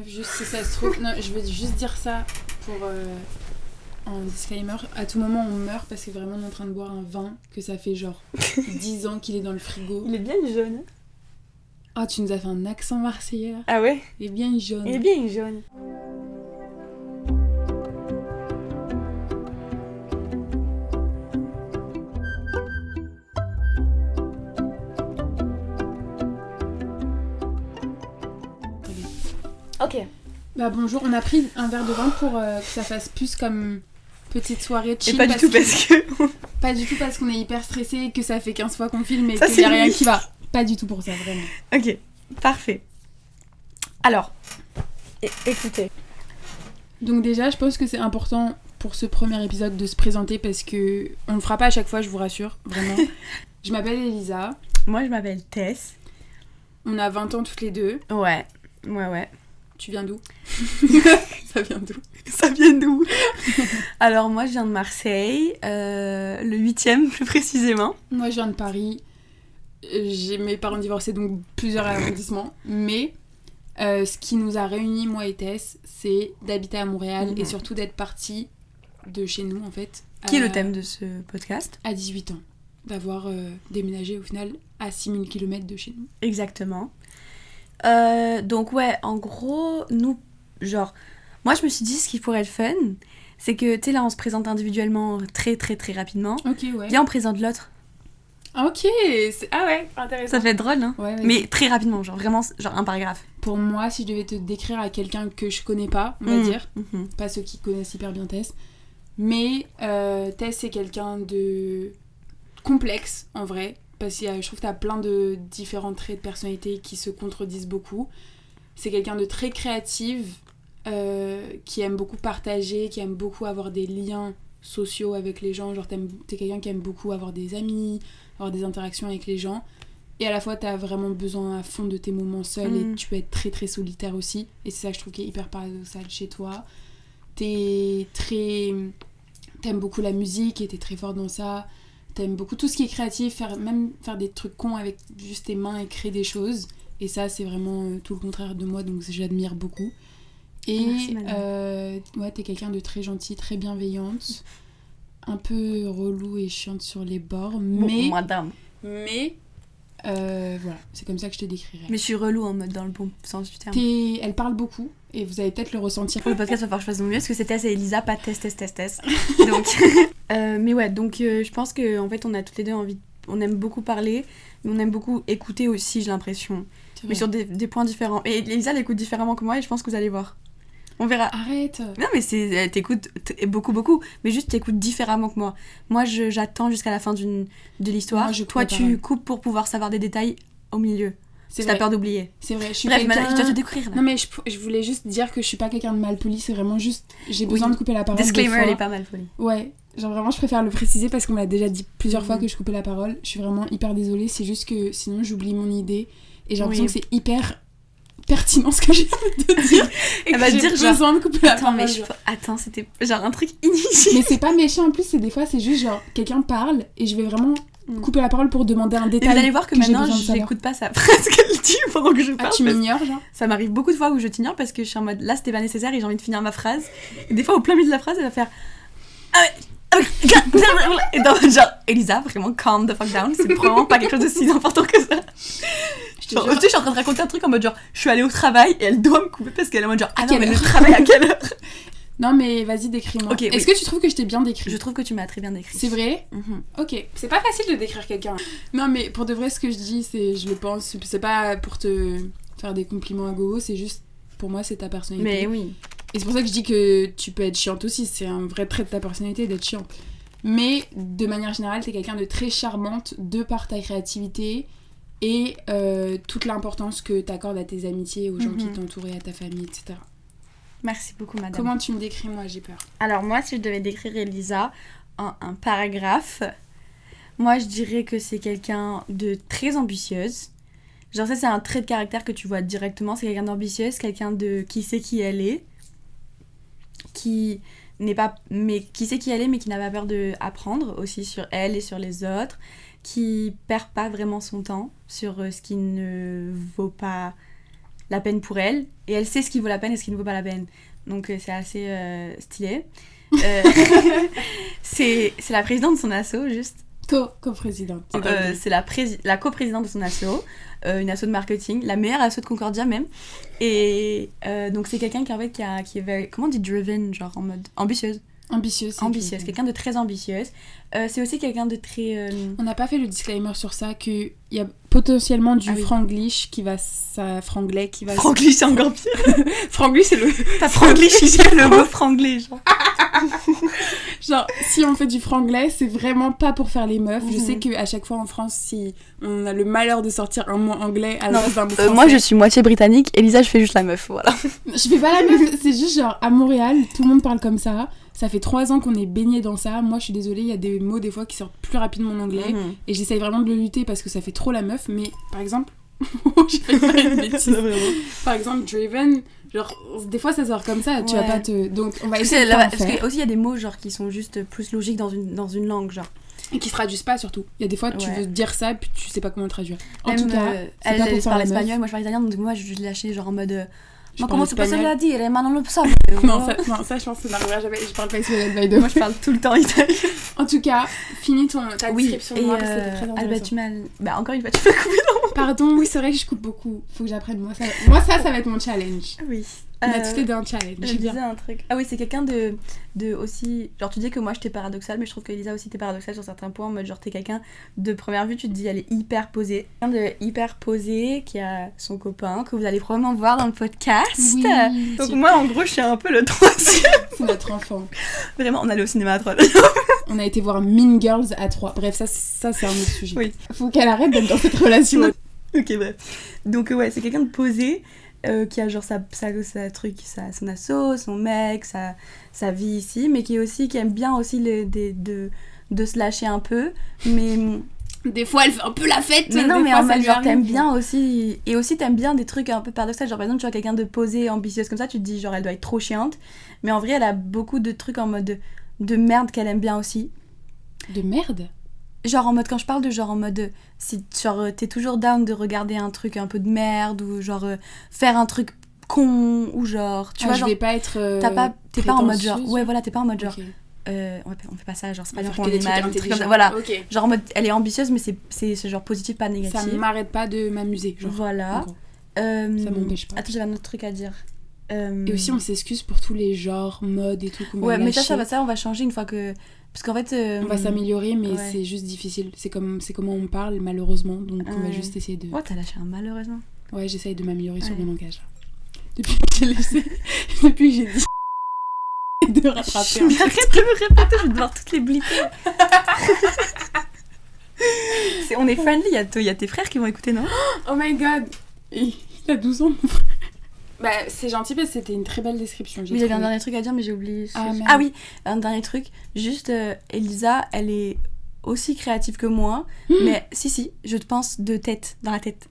Juste si ça se trouve... Non, je veux juste dire ça pour... en disclaimer, à tout moment on meurt parce que vraiment on est en train de boire un vin que ça fait genre 10 ans qu'il est dans le frigo. Il est bien jaune. Ah, tu nous as fait un accent marseillais là. Ah ouais? Il est bien jaune. Il est bien jaune. Ok. Bah bonjour, on a pris un verre de vin pour que ça fasse plus comme petite soirée chill. Et pas du tout parce que... Pas du tout parce qu'on est hyper stressé, que ça fait 15 fois qu'on filme et Ça, qu'il y a c'est rien lui. qui va. Pas du tout pour ça, vraiment. Ok, parfait. Alors, écoutez. Donc déjà, je pense que c'est important pour ce premier épisode de se présenter parce que on le fera pas à chaque fois, je vous rassure, vraiment. Je m'appelle Elisa, Moi, je m'appelle Tess. on a 20 ans toutes les deux. Ouais. Tu viens d'où? Ça vient d'où? Ça vient d'où? Alors, moi, je viens de Marseille, le 8e plus précisément. Moi, je viens de Paris. J'ai mes parents divorcés, donc plusieurs arrondissements. Mais ce qui nous a réunis, moi et Tess, c'est d'habiter à Montréal et surtout d'être partis de chez nous, en fait. Qui est le thème de ce podcast? À 18 ans. D'avoir déménagé, au final, à 6000 km de chez nous. Exactement. Donc, ouais, en gros, nous, genre... Moi, je me suis dit, ce qui pourrait être fun, c'est que, tu sais, là, on se présente individuellement très, très, très rapidement. Ok, ouais. Viens, on présente l'autre. Ah, ok, ah ouais, intéressant. Ça fait drôle, hein? Ouais, vas-y. Mais très rapidement, genre vraiment, genre un paragraphe. Pour moi, si je devais te décrire à quelqu'un que je connais pas, on va dire, Mhm. pas ceux qui connaissent hyper bien Tess, mais Tess, c'est quelqu'un de complexe, en vrai, parce que je trouve que t'as plein de différents traits de personnalité qui se contredisent beaucoup. C'est quelqu'un de très créative, qui aime beaucoup partager, qui aime beaucoup avoir des liens sociaux avec les gens, genre t'es quelqu'un qui aime beaucoup avoir des amis, avoir des interactions avec les gens, et à la fois t'as vraiment besoin à fond de tes moments seuls et tu peux être très très solitaire aussi, et c'est ça que je trouve qui est hyper paradoxal chez toi. T'aimes beaucoup la musique et t'es très fort dans ça, t'aimes beaucoup tout ce qui est créatif, même faire des trucs cons avec juste tes mains et créer des choses, et ça c'est vraiment tout le contraire de moi, donc j'admire beaucoup. Et Merci, madame. ouais, t'es quelqu'un de très gentil, très bienveillante, un peu relou et chiante sur les bords, mais Madame. voilà, c'est comme ça que je te décrirais. Mais je suis relou en mode dans le bon sens du terme. Elle parle beaucoup et vous allez peut-être le ressentir. Pour le podcast, il va falloir que je fasse de mon mieux parce que c'est Tess et Elisa, pas Tess. Donc, mais ouais, donc je pense qu'en fait, on a toutes les deux envie. On aime beaucoup parler, mais on aime beaucoup écouter aussi, j'ai l'impression. C'est Mais vrai. sur des points différents. Et Elisa l'écoute différemment que moi et je pense que vous allez voir. On verra. Arrête. Non, mais elle t'écoute beaucoup, mais juste t'écoutes différemment que moi. Moi, j'attends jusqu'à la fin de l'histoire. Moi, je coupe Toi, la tu parole. coupes pour pouvoir savoir des détails au milieu. C'est T'as vrai. peur d'oublier. C'est vrai, je suis Bref, quelqu'un... maintenant, je dois te découvrir. là. Non mais je voulais juste dire que je suis pas quelqu'un de mal poli, c'est vraiment juste... J'ai besoin Oui. de couper la parole des Disclaimer, fois. elle est pas mal folie. Ouais, genre vraiment je préfère le préciser parce qu'on m'a déjà dit plusieurs fois que je coupais la parole. Je suis vraiment hyper désolée, c'est juste que sinon j'oublie mon idée et j'ai l'impression Oui. que c'est hyper pertinent ce que j'ai envie de dire et Elle que va j'ai dire, genre, besoin de couper la Attends, parole. mais genre. Attends, c'était genre un truc inutile. Mais c'est pas méchant en plus, c'est des fois c'est juste genre quelqu'un parle et je vais vraiment couper la parole pour demander un Et détail. vous allez voir que j'ai maintenant, besoin de je savoir. n'écoute pas sa phrase qu'elle dit pendant que je Ah, parle. tu parce- m'ignores genre? Ça m'arrive beaucoup de fois où je t'ignore parce que je suis en mode là, c'était pas nécessaire et j'ai envie de finir ma phrase. Et des fois, au plein milieu de la phrase, elle va faire. Et dans genre, Elisa, vraiment calm the fuck down, c'est vraiment pas quelque chose de si important que ça. Genre, tu sais, je suis en train de raconter un truc en mode genre, je suis allée au travail et elle doit me couper parce qu'elle est en mode genre, ah non, quelle mais le heure travail à quelle heure? Non mais vas-y décris-moi. Ok, Est-ce oui. que tu trouves que je t'ai bien décrit? Je trouve que tu m'as très bien décrit. C'est vrai? Mhm. Ok, c'est pas facile de décrire quelqu'un. Non mais pour de vrai ce que je dis, c'est je le pense, c'est pas pour te faire des compliments à gogo, c'est juste pour moi c'est ta personnalité. Mais oui. Et c'est pour ça que je dis que tu peux être chiante aussi, c'est un vrai trait de ta personnalité d'être chiante. Mais de manière générale, t'es quelqu'un de très charmante de par ta créativité et toute l'importance que t'accordes à tes amitiés, aux gens qui t'entourent et à ta famille, etc. Merci beaucoup, madame. Comment tu me décris, moi j'ai peur. Alors moi, si je devais décrire Elisa en un paragraphe, moi je dirais que c'est quelqu'un de très ambitieuse. Genre ça, c'est un trait de caractère que tu vois directement. C'est quelqu'un d'ambitieuse, quelqu'un de qui sait qui elle est, qui sait qui elle est, mais qui n'a pas peur d'apprendre aussi sur elle et sur les autres, qui perd pas vraiment son temps sur ce qui ne vaut pas la peine pour elle, et elle sait ce qui vaut la peine et ce qui ne vaut pas la peine. Donc c'est assez stylé. C'est la présidente de son asso, juste. Co-présidente. C'est la coprésidente de son asso, une asso de marketing, la meilleure asso de Concordia même. Et donc c'est quelqu'un qui, en fait, qui est very, comment on dit driven, genre en mode ambitieuse. Ambitieuse. Quelqu'un de très ambitieuse. C'est aussi quelqu'un de très... On n'a pas fait le disclaimer sur ça, qu'il y a potentiellement du franglish qui va... franglais qui va... Franglish, c'est encore pire. Franglish, c'est le... T'as franglish, c'est le mot franglais, genre. Genre, si on fait du franglais, c'est vraiment pas pour faire les meufs. Je sais qu'à chaque fois en France, si on a le malheur de sortir un mot anglais à la place d'un mot français... moi, je suis moitié britannique, Elisa, je fais juste la meuf, voilà. Je fais pas la meuf, c'est juste genre, à Montréal, tout le monde parle comme ça. Ça fait 3 ans qu'on est baigné dans ça. Moi, je suis désolée, il y a des mots des fois qui sortent plus rapidement en anglais. Et j'essaye vraiment de le lutter parce que ça fait trop la meuf. Mais par exemple, j'ai fait pas une bêtise. Par exemple, driven, genre, des fois ça sort comme ça. Tu vas pas te. Donc, on va essayer de parce qu'il y a des mots genre qui sont juste plus logiques dans une langue, genre. Et qui se traduisent pas surtout. Il y a des fois, tu veux dire ça, puis tu sais pas comment le traduire. En Même, tout cas, elle parle espagnol, moi je parle italien, donc moi je l'ai lâché genre en mode. Ma comment tu peux ça la dire, ma non le ça. Non, ça je pense que ça n'arrivera jamais. Je parle pas espagnol by the way. Moi je parle tout le temps italien. En tout cas, finis ta description de moi parce que c'était très intéressant. Alba, tu m'as... Bah encore une fois, tu peux couper dans mon... Pardon, oui, c'est vrai que je coupe beaucoup. Faut que j'apprenne. Moi, ça va être mon challenge. Oui. On a tous les deux un challenge. Je disais un truc. Ah oui, c'est quelqu'un de aussi... Genre tu dis que moi j'étais paradoxale, mais je trouve que Elisa aussi t'es paradoxale sur certains points. En mode genre t'es quelqu'un de première vue, tu te dis elle est hyper posée. Quelqu'un de hyper posé qui a son copain, que vous allez probablement voir dans le podcast. Oui. Donc moi en gros je suis un peu le troisième. C'est notre enfant. Vraiment, on allait au cinéma à 3. On a été voir Mean Girls à 3. Bref, ça c'est un autre sujet. Oui. Faut qu'elle arrête d'être dans cette relation. Ok, bref. Donc ouais, c'est quelqu'un de posé. Qui a genre son asso, son mec, sa vie ici, mais qui aime bien aussi de se lâcher un peu, mais des fois elle fait un peu la fête, mais non, mais en mode genre t'aimes bien aussi, et aussi t'aimes bien des trucs un peu paradoxaux, genre par exemple tu vois quelqu'un de posé, ambitieuse comme ça, tu te dis genre elle doit être trop chiante, mais en vrai elle a beaucoup de trucs en mode de merde qu'elle aime bien aussi. De merde? Genre en mode, quand je parle de genre en mode, si genre t'es toujours down de regarder un truc un peu de merde, ou genre faire un truc con, ou genre, tu vois, genre... je vais pas être t'es pas en mode genre, ouais voilà, t'es pas en mode genre, okay. On fait pas ça, genre c'est pas bien pour l'image, un truc comme ça, voilà, okay. Genre en mode, elle est ambitieuse, mais c'est genre positif, pas négatif. Ça m'arrête pas de m'amuser, genre. Voilà. Ça m'empêche pas. Attends, j'avais un autre truc à dire. Et aussi on s'excuse pour tous les genres, modes et tout qu'on va lâcher. Mais ça on va changer une fois que... Parce qu'en fait... on va s'améliorer, mais c'est juste difficile. C'est comment on parle, malheureusement. Donc on va juste essayer de... Oh, t'as lâché un malheureusement. Ouais, j'essaye de m'améliorer sur mon langage. Depuis que j'ai dit... de rattraper. Mais arrête de me répéter, je vais devoir toutes les blipper. On est friendly, il y a tes frères qui vont écouter, non? Oh my god. Il a 12 ans, mon frère. Bah, c'est gentil parce que c'était une très belle description. Mais j'avais un dernier truc à dire, mais j'ai oublié. Ah oui, un dernier truc. Juste, Elisa, elle est aussi créative que moi, mais si, je te pense dans la tête.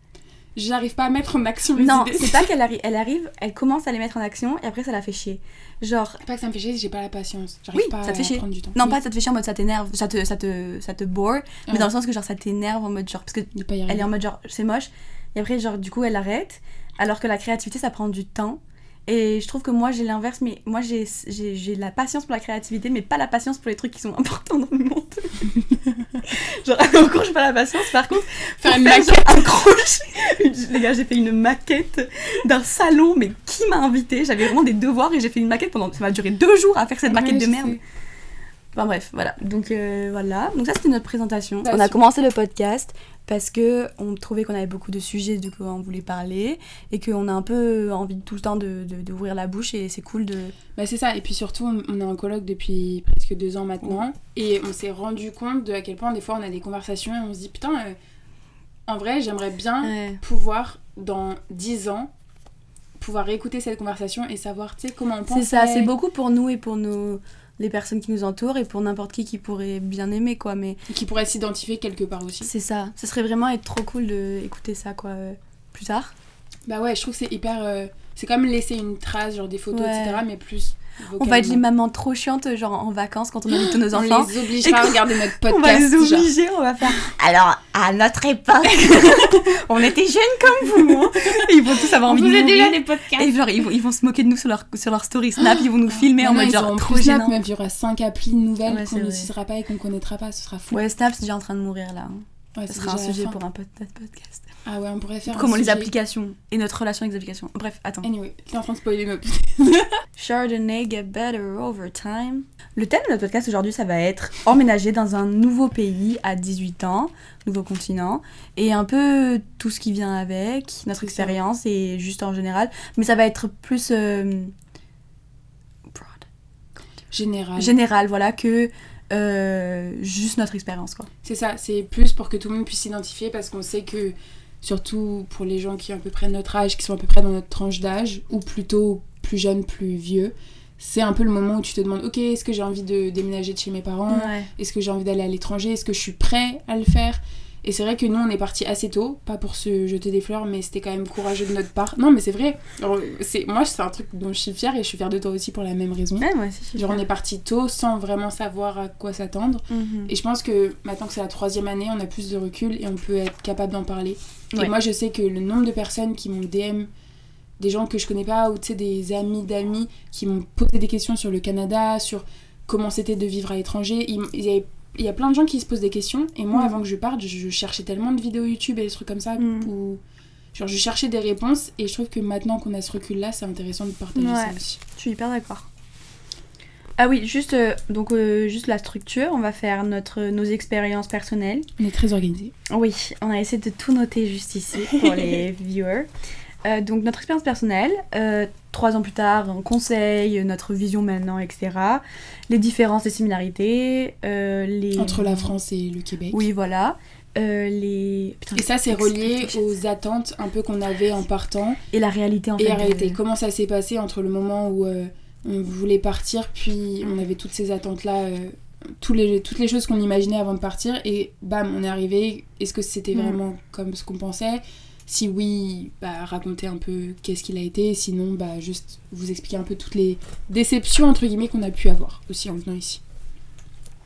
J'arrive pas à mettre en action mes non, idées. c'est pas qu'elle arrive, elle commence à les mettre en action et après ça la fait chier. Genre... C'est pas que ça me fait chier, j'ai pas la patience. J'arrive pas ça te fait chier. À prendre du temps. Non, pas ça te fait chier en mode ça t'énerve, ça te bore, mais dans le sens que genre ça t'énerve en mode genre... Parce que elle est en mode genre c'est moche, et après genre du coup elle arrête, alors que la créativité ça prend du temps. Et je trouve que moi j'ai l'inverse, mais moi j'ai la patience pour la créativité, mais pas la patience pour les trucs qui sont importants dans le monde. Genre en cours j'ai pas la patience, par contre faire une maquette, un crochet. Les gars, j'ai fait une maquette d'un salon, mais qui m'a invitée? J'avais vraiment des devoirs et j'ai fait une maquette pendant... Ça m'a duré 2 jours à faire cette maquette de merde. Enfin bref, voilà. Donc voilà. Donc ça c'était notre présentation. On a commencé le podcast parce que on trouvait qu'on avait beaucoup de sujets de quoi on voulait parler et qu'on a un peu envie tout le temps d'ouvrir la bouche et c'est cool de... Bah c'est ça, et puis surtout on est en coloc depuis presque 2 ans maintenant et on s'est rendu compte de à quel point des fois on a des conversations et on se dit putain en vrai j'aimerais bien pouvoir dans 10 ans pouvoir réécouter cette conversation et savoir tu sais comment on pense. C'est ça, c'est beaucoup pour nous et pour les personnes qui nous entourent et pour n'importe qui pourrait bien aimer quoi, mais et qui pourrait s'identifier quelque part aussi. C'est ça, ça serait vraiment être trop cool d'écouter ça quoi plus tard. Bah ouais, je trouve que c'est hyper... c'est comme laisser une trace, genre des photos, Ouais. etc. Mais plus On va être les vocalement. mamans trop chiantes, genre en vacances, quand on invite tous nos On enfants. les obligera à regarder notre podcast. On va les genre. obliger, on va faire. Alors, à notre époque, on était jeunes comme vous. Hein. Ils vont tous avoir On envie de faisait mourir. déjà des podcasts. Et genre, ils vont se moquer de nous sur leur story Snap, ils vont nous filmer en Maintenant, mode ils genre auront trop plus Snap, gênant. même, il y aura 5 applis nouvelles Ouais, qu'on c'est vrai. n'utilisera pas et qu'on connaîtra pas, ce sera fou. Ouais, Snap, c'est déjà en train de mourir là. Ouais, Ça c'est sera un déjà la sujet fin. pour un podcast. Ah ouais, on pourrait faire Comment un les sujet. applications et notre relation avec les applications. Bref, attends. Anyway, t'es en train de spoiler notre... Chardonnay get better over time. Le thème de notre podcast aujourd'hui, ça va être emménager dans un nouveau pays à 18 ans, nouveau continent, et un peu tout ce qui vient avec, notre C'est ça. expérience et juste en général. Mais ça va être plus broad, général, voilà, que juste notre expérience, quoi. C'est ça, c'est plus pour que tout le monde puisse s'identifier parce qu'on sait que, surtout pour les gens qui ont à peu près notre âge, qui sont à peu près dans notre tranche d'âge, ou plutôt plus jeunes, plus vieux, c'est un peu le moment où tu te demandes, ok, est-ce que j'ai envie de déménager de chez mes parents ? Ouais. Est-ce que j'ai envie d'aller à l'étranger ? Est-ce que je suis prêt à le faire ? Et c'est vrai que nous, on est partis assez tôt, pas pour se jeter des fleurs, mais c'était quand même courageux de notre part. Non, mais c'est vrai. Alors, moi, c'est un truc dont je suis fière et je suis fière de toi aussi pour la même raison. Ouais, moi aussi, je suis Genre, on fière. est partis tôt sans vraiment savoir à quoi s'attendre. Mhm. Et je pense que maintenant que c'est la 3e année, on a plus de recul et on peut être capable d'en parler. Ouais. Et moi, je sais que le nombre de personnes qui m'ont DM, des gens que je connais pas, ou tu sais, des amis d'amis qui m'ont posé des questions sur le Canada, sur comment c'était de vivre à l'étranger. Il y a plein de gens qui se posent des questions. Et moi, avant que je parte, je cherchais tellement de vidéos YouTube et des trucs comme ça où genre, je cherchais des réponses. Et je trouve que maintenant qu'on a ce recul-là, c'est intéressant de partager Ouais. ça aussi. Je suis hyper d'accord. Ah oui, juste la structure, on va faire nos expériences personnelles. On est très organisés. Oui, on a essayé de tout noter juste ici pour les viewers. Donc notre expérience personnelle, 3 ans plus tard, un conseil, notre vision maintenant, etc. Les différences et similarités, Entre la France et le Québec. Oui, voilà. Putain, Et ça, c'est relié expectations. aux attentes un peu qu'on avait en partant. Et la réalité en fait. Et la réalité, comment ça s'est passé entre le moment où on voulait partir, puis on avait toutes ces attentes-là, toutes les choses qu'on imaginait avant de partir, et bam, on est arrivé. Est-ce que c'était vraiment comme ce qu'on pensait ? Si oui, bah, racontez un peu qu'est-ce qu'il a été, sinon, bah, juste vous expliquer un peu toutes les déceptions, entre guillemets, qu'on a pu avoir aussi en venant ici.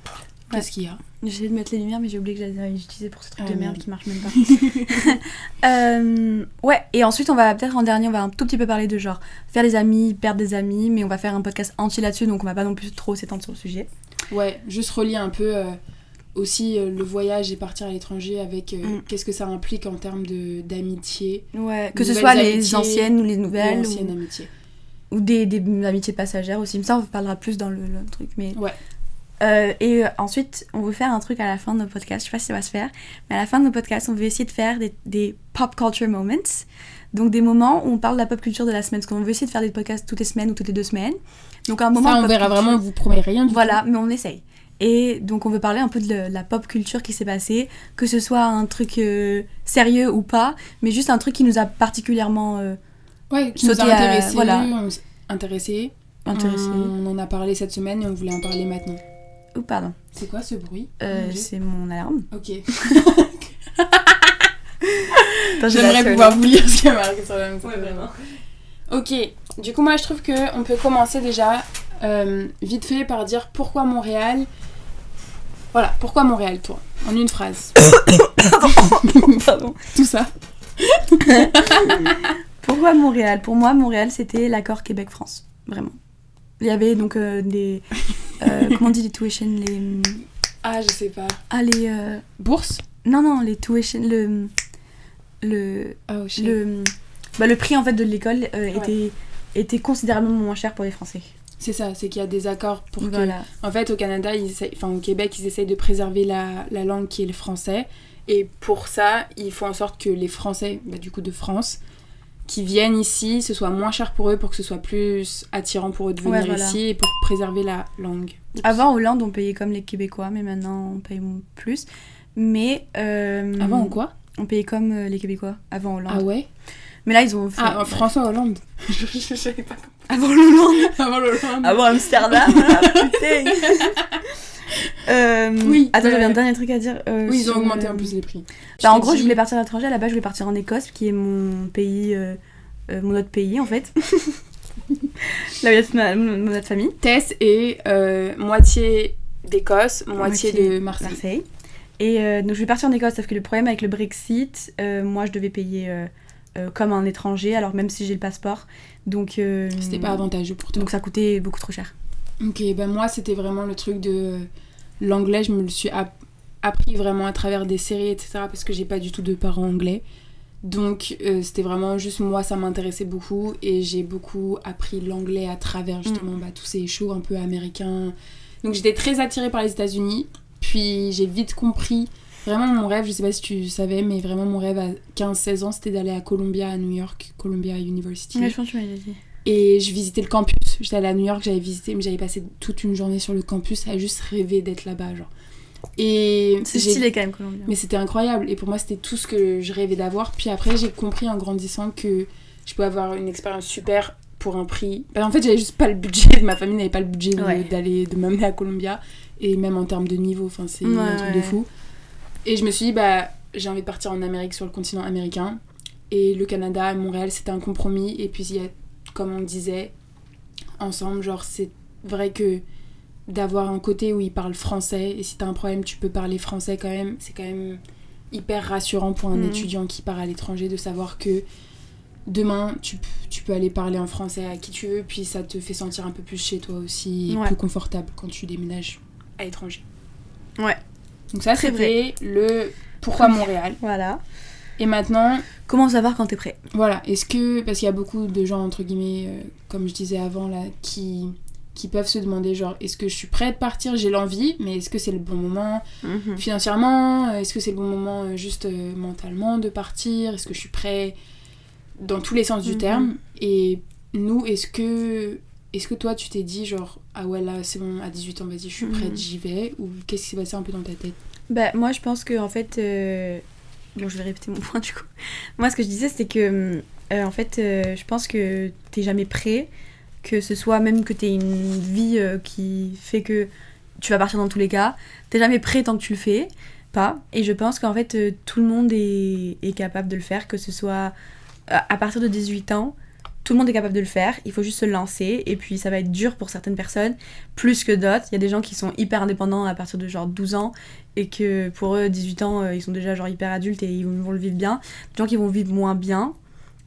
Ouais. Qu'est-ce qu'il y a ? J'essayais de mettre les lumières, mais j'ai oublié que j'allais les utiliser pour ce truc Ah, de merde merde. qui marche même pas. Ouais, et ensuite, on va peut-être en dernier, on va un tout petit peu parler de genre faire des amis, perdre des amis, mais on va faire un podcast entier là-dessus, donc on va pas non plus trop s'étendre sur le sujet. Ouais, juste relier un peu aussi le voyage et partir à l'étranger avec qu'est-ce que ça implique en termes d'amitié. Ouais, que ce Nouvelles soit les amitiés, anciennes ou les Ou nouvelles, ancienne amitié. ou des amitiés passagères aussi. Mais ça, on parlera plus dans le truc. Mais... Ouais. Ensuite, on veut faire un truc à la fin de nos podcasts. Je sais pas si ça va se faire, mais à la fin de nos podcasts, on veut essayer de faire des pop culture moments. Donc des moments où on parle de la pop culture de la semaine. Parce qu'on veut essayer de faire des podcasts toutes les semaines ou toutes les 2 semaines. Donc un moment Ça, de on pop verra culture. vraiment, on vous promet rien du Voilà, mais on essaye. Et donc on veut parler un peu de la pop culture qui s'est passée, que ce soit un truc sérieux ou pas, mais juste un truc qui nous a particulièrement tout. Ouais, qui nous a sauté à- intéressés, voilà. intéressés. intéressé. On en a parlé cette semaine et on voulait en parler maintenant. Oh, pardon. C'est quoi ce bruit? Mon Dieu. C'est mon alarme. Ok. Attends, je J'aimerais la pouvoir vous lire ce qu'il y a marqué sur la maison. Ouais, vraiment. Ok, du coup moi je trouve qu'on peut commencer déjà vite fait par dire pourquoi Montréal. Voilà, pourquoi Montréal toi? En une phrase. Pardon. Tout ça. Pourquoi Montréal? Pour moi, Montréal, c'était l'accord Québec-France. Vraiment. Il y avait donc des... comment on dit les tuition? Ah, je sais pas. Ah, les... Bourse? Non, les tuition... Oh shit. Le prix, en fait, de l'école était considérablement moins cher pour les Français. C'est ça, c'est qu'il y a des accords pour Voilà. que... En fait, au Canada, au Québec, ils essayent de préserver la langue qui est le français. Et pour ça, ils font en sorte que les Français, du coup de France, qui viennent ici, ce soit moins cher pour eux, pour que ce soit plus attirant pour eux de venir voilà. ici et pour préserver la langue. Oups. Avant, en Hollande, on payait comme les Québécois, mais maintenant, on paye plus. Mais... Avant ou quoi? On payait comme les Québécois, avant Hollande. Ah ouais? Mais là, ils ont fait... Ah, François Hollande. Je savais pas. Avant l'Hollande. Avant l'Hollande. Avant Amsterdam, ah, putain. Oui, Attends, j'avais un dernier truc à dire. Oui, ils ont augmenté en plus les prix. En gros, je voulais partir à l'étranger. À la base, je voulais partir en Écosse, qui est mon pays, mon autre pays en fait. Là où il y a mon autre famille. Tess est moitié d'Écosse, moitié de Marseille. Et donc je vais partir en Écosse, sauf que le problème avec le Brexit, moi je devais payer comme un étranger, alors même si j'ai le passeport. Donc c'était pas avantageux pour toi. Donc ça coûtait beaucoup trop cher. Ok, ben moi c'était vraiment le truc de l'anglais, je me le suis appris vraiment à travers des séries, etc. parce que j'ai pas du tout de parents anglais. Donc c'était vraiment juste moi, ça m'intéressait beaucoup et j'ai beaucoup appris l'anglais à travers justement tous ces shows un peu américains. Donc j'étais très attirée par les États-Unis, puis j'ai vite compris, vraiment mon rêve, je sais pas si tu savais, mais vraiment mon rêve à 15-16 ans c'était d'aller à Columbia, à New York, Columbia University. Ouais, je pense que tu m'avais dit. Et je visitais le campus, j'étais allée à New York, j'avais visité, mais j'avais passé toute une journée sur le campus à juste rêver d'être là-bas, genre. Et c'est stylé quand même, Columbia. Mais c'était incroyable, et pour moi c'était tout ce que je rêvais d'avoir. Puis après j'ai compris en grandissant que je pouvais avoir une expérience super pour un prix. En fait j'avais juste pas le budget, ma famille n'avait pas le budget de m'amener à Columbia, et même en termes de niveau, enfin c'est un truc de fou. Et je me suis dit j'ai envie de partir en Amérique, sur le continent américain, et le Canada, Montréal c'était un compromis. Et puis il y a, comme on disait ensemble, genre c'est vrai que d'avoir un côté où ils parlent français, et si t'as un problème tu peux parler français quand même, c'est quand même hyper rassurant pour un étudiant qui part à l'étranger, de savoir que demain tu peux aller parler en français à qui tu veux, puis ça te fait sentir un peu plus chez toi aussi, et plus confortable quand tu déménages à l'étranger. Ouais. Donc ça c'était le pourquoi Montréal. Voilà. Et maintenant, comment savoir quand t'es prêt? Voilà, parce qu'il y a beaucoup de gens entre guillemets, comme je disais avant là, qui peuvent se demander genre est-ce que je suis prête à partir, j'ai l'envie, mais est-ce que c'est le bon moment financièrement, est-ce que c'est le bon moment juste mentalement de partir, est-ce que je suis prête dans tous les sens du terme. Et nous, est-ce que toi tu t'es dit genre ah ouais là c'est bon, à 18 ans vas-y je suis prête, j'y vais, ou qu'est-ce qui s'est passé un peu dans ta tête? Moi je pense que en fait bon, je vais répéter mon point du coup. Moi, ce que je disais, c'était que, en fait, je pense que t'es jamais prêt, que ce soit même que t'aies une vie qui fait que tu vas partir dans tous les cas, t'es jamais prêt tant que tu le fais pas. Et je pense qu'en fait, tout le monde est capable de le faire, que ce soit à partir de 18 ans, tout le monde est capable de le faire, il faut juste se lancer, et puis ça va être dur pour certaines personnes, plus que d'autres. Il y a des gens qui sont hyper indépendants à partir de genre 12 ans, et que pour eux, 18 ans, ils sont déjà genre hyper adultes et ils vont le vivre bien. Des gens qui vont vivre moins bien,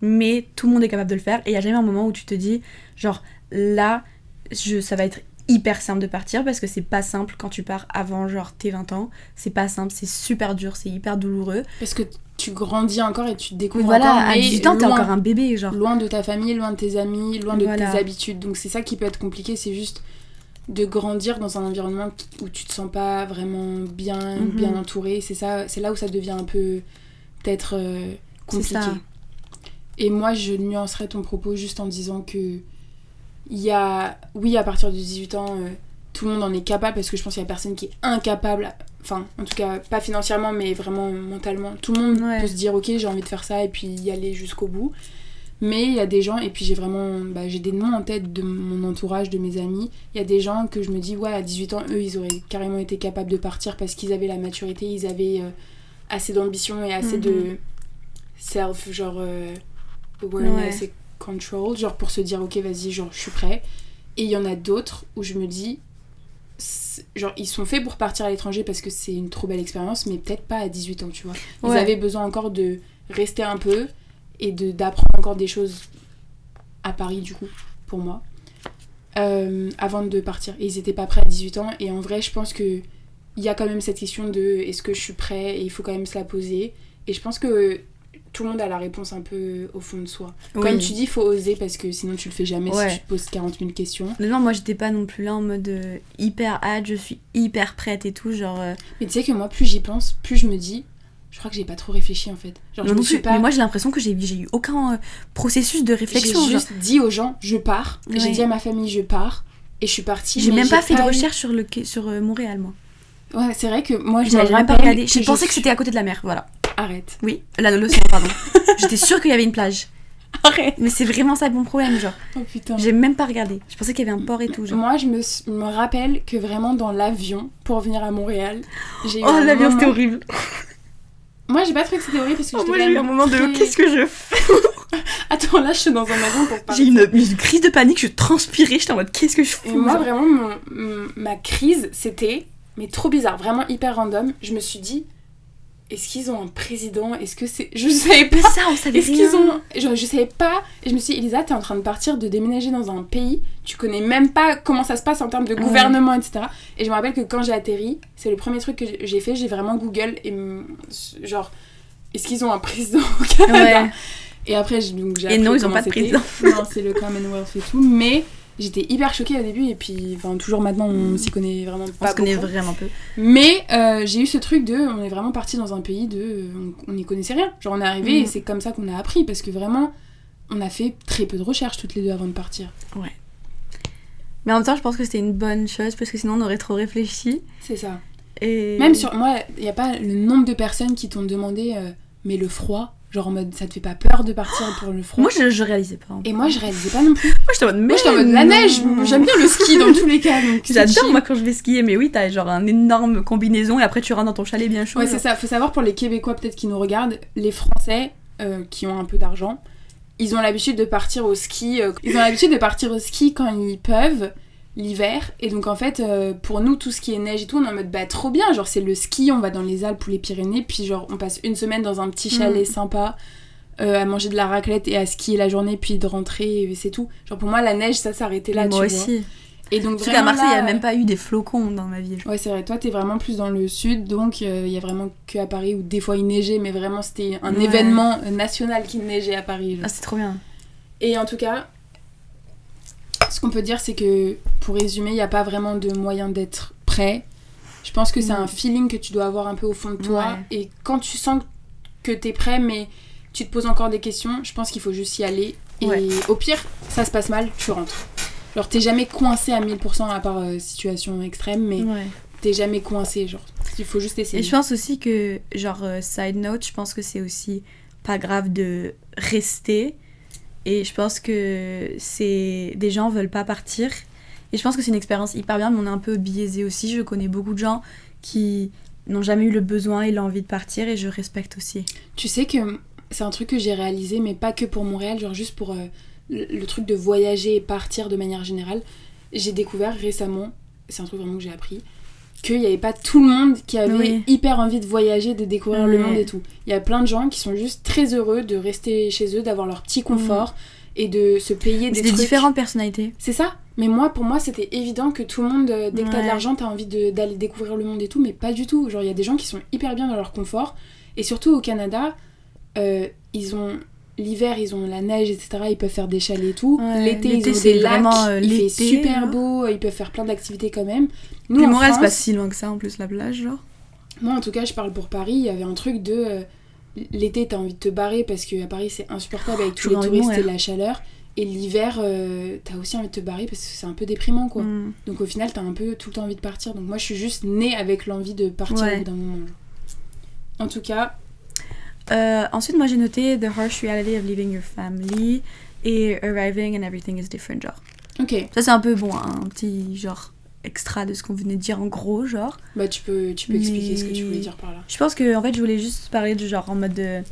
mais tout le monde est capable de le faire, et il n'y a jamais un moment où tu te dis, genre là, ça va être hyper simple de partir, parce que c'est pas simple quand tu pars avant genre tes 20 ans, c'est pas simple, c'est super dur, c'est hyper douloureux. Parce que tu grandis encore et tu te découvres voilà, encore. À 18 ans, t'es encore un bébé, genre. Loin de ta famille, loin de tes amis, loin de tes habitudes. Donc c'est ça qui peut être compliqué, c'est juste de grandir dans un environnement où tu te sens pas vraiment bien entouré. C'est là où ça devient un peu peut-être compliqué. Et moi, je nuancerais ton propos juste en disant que oui, à partir de 18 ans, tout le monde en est capable, parce que je pense qu'il y a personne qui est incapable, enfin, en tout cas, pas financièrement, mais vraiment mentalement. Tout le monde peut se dire, ok, j'ai envie de faire ça, et puis y aller jusqu'au bout. Mais il y a des gens, et puis j'ai des noms en tête de mon entourage, de mes amis. Il y a des gens que je me dis, ouais, à 18 ans, eux, ils auraient carrément été capables de partir parce qu'ils avaient la maturité, ils avaient assez d'ambition et assez de self, genre, awareness et control, genre pour se dire, ok, vas-y, genre, je suis prêt. Et il y en a d'autres où je me dis, genre, ils sont faits pour partir à l'étranger parce que c'est une trop belle expérience, mais peut-être pas à 18 ans, tu vois. Ils avaient besoin encore de rester un peu et d'apprendre encore des choses à Paris, du coup, pour moi, avant de partir. Et ils étaient pas prêts à 18 ans, et en vrai, je pense que il y a quand même cette question de est-ce que je suis prêt, et il faut quand même se la poser. Et je pense que tout le monde a la réponse un peu au fond de soi. Comme tu dis, il faut oser, parce que sinon tu le fais jamais si tu te poses 40 000 questions. Mais non, moi j'étais pas non plus là en mode hyper hâte, je suis hyper prête et tout, genre... Mais tu sais que moi, plus j'y pense, plus je me dis... Je crois que j'ai pas trop réfléchi en fait. Genre, Mais moi j'ai l'impression que j'ai eu aucun processus de réflexion. J'ai juste dit aux gens, je pars. J'ai dit à ma famille, je pars. Et je suis partie. J'ai même pas fait de recherche sur Montréal, moi. Ouais, c'est vrai que moi j'avais même pas regardé. Je pensais que c'était à côté de la mer, voilà. Arrête. Oui, l'océan, pardon. J'étais sûre qu'il y avait une plage. Arrête. Mais c'est vraiment ça mon problème, genre. Oh putain. J'ai même pas regardé. Je pensais qu'il y avait un port et tout, genre. Moi, je me rappelle que vraiment dans l'avion, pour venir à Montréal, j'ai eu Oh, un l'avion, moment... c'était horrible. Moi, j'ai pas trouvé que c'était horrible parce que j'étais Moi, quand j'ai eu même un moment de très- qu'est-ce que je fais. Attends, là, je suis dans un avion pour parler. J'ai une crise de panique, je transpirais, j'étais en mode qu'est-ce que je fous. Et moi, genre. vraiment, ma crise, c'était... Mais trop bizarre, vraiment hyper random. Je me suis dit, est-ce qu'ils ont un président? Est-ce que c'est... Je savais pas. Mais ça, on savait Est-ce rien. qu'ils ont... je savais pas. Et je me suis dit, Elisa, t'es en train de partir, de déménager dans un pays. Tu connais même pas comment ça se passe en termes de gouvernement, etc. Et je me rappelle que quand j'ai atterri, c'est le premier truc que j'ai fait. J'ai vraiment Google et genre, est-ce qu'ils ont un président au Canada? Ouais. Et après, donc, j'ai Et appris non, ils ont comment pas de c'était. président. Non, c'est le Commonwealth et tout. Mais j'étais hyper choquée au début. Et puis, enfin, toujours maintenant, on s'y connaît vraiment On pas se connaît beaucoup. vraiment peu. Mais j'ai eu ce truc de... On est vraiment parti dans un pays de... on n'y connaissait rien. Genre, on est arrivé et c'est comme ça qu'on a appris. Parce que vraiment, on a fait très peu de recherches toutes les deux avant de partir. Ouais. Mais en même temps, je pense que c'était une bonne chose parce que sinon, on aurait trop réfléchi. C'est ça. Et... Même sur... Moi, il n'y a pas le nombre de personnes qui t'ont demandé... mais le froid, genre en mode, ça te fait pas peur de partir pour le froid? Moi, je réalisais pas. Et moi, je réalisais pas non plus. Moi, j'étais en mode, Moi, j'étais en mode la neige. J'aime bien le ski dans tous les cas. Donc c'est J'adore, chill. moi, quand je vais skier. Mais oui, t'as genre un énorme combinaison et après, tu rentres dans ton chalet bien chaud. Ouais, c'est ça. Faut savoir pour les Québécois peut-être qui nous regardent, les Français qui ont un peu d'argent, ils ont l'habitude de partir au ski. Ils ont l'habitude de partir au ski quand ils peuvent l'hiver. Et donc en fait, pour nous, tout ce qui est neige et tout, on est en mode bah trop bien. Genre c'est le ski, on va dans les Alpes ou les Pyrénées, puis genre on passe une semaine dans un petit chalet sympa. À manger de la raclette et à skier la journée puis de rentrer et c'est tout. Genre pour moi la neige ça s'arrêtait là, moi tu vois. aussi. Et donc Parce qu'à vraiment Marseille, il là, n'y a même pas eu des flocons dans ma vie. Ouais, c'est vrai, toi t'es vraiment plus dans le sud, donc il y a vraiment que à Paris où des fois il neigeait, mais vraiment c'était un événement national qui neigeait à Paris. Genre. Ah, c'est trop bien. Et en tout cas, ce qu'on peut dire c'est que pour résumer, il n'y a pas vraiment de moyen d'être prêt. Je pense que c'est un feeling que tu dois avoir un peu au fond de toi, et quand tu sens que t'es prêt, mais tu te poses encore des questions, je pense qu'il faut juste y aller. Et au pire, ça se passe mal, tu rentres. Genre, t'es jamais coincé à 1000% à part situation extrême, mais t'es jamais coincé, genre. Il faut juste essayer. Et je pense aussi que, genre, side note, je pense que c'est aussi pas grave de rester. Et je pense que des gens veulent pas partir. Et je pense que c'est une expérience hyper bien, mais on est un peu biaisé aussi. Je connais beaucoup de gens qui n'ont jamais eu le besoin et l'envie de partir, et je respecte aussi. Tu sais que c'est un truc que j'ai réalisé, mais pas que pour Montréal, genre juste pour le truc de voyager et partir de manière générale. J'ai découvert récemment, c'est un truc vraiment que j'ai appris, qu'il n'y avait pas tout le monde qui avait hyper envie de voyager, de découvrir le monde et tout. Il y a plein de gens qui sont juste très heureux de rester chez eux, d'avoir leur petit confort et de se payer des trucs. C'est des différentes personnalités. C'est ça. Mais moi, pour moi, c'était évident que tout le monde, dès que t'as de l'argent, t'as envie d'aller découvrir le monde et tout, mais pas du tout. Genre, il y a des gens qui sont hyper bien dans leur confort. Et surtout au Canada, ils ont... L'hiver, ils ont la neige, etc. Ils peuvent faire des chalets et tout. L'été, ils ont des lacs. Il fait super beau. Ils peuvent faire plein d'activités quand même. Nous, Puis en Montréal, France, c'est pas si loin que ça, en plus, la plage, genre. Moi, en tout cas, je parle pour Paris. Il y avait un truc de... l'été, t'as envie de te barrer parce qu'à Paris, c'est insupportable avec tous les touristes et la chaleur. Et l'hiver, t'as aussi envie de te barrer parce que c'est un peu déprimant, quoi. Donc au final, t'as un peu tout le temps envie de partir. Donc moi, je suis juste née avec l'envie de partir au bout d'un moment. En tout cas... ensuite, moi, j'ai noté The harsh reality of leaving your family et arriving and everything is different, genre. Ok. Ça, c'est un peu, bon, un petit, genre, extra de ce qu'on venait de dire en gros, genre. Bah, tu peux expliquer ce que tu voulais dire par là. Je pense que, en fait, je voulais juste parler de, genre, en mode de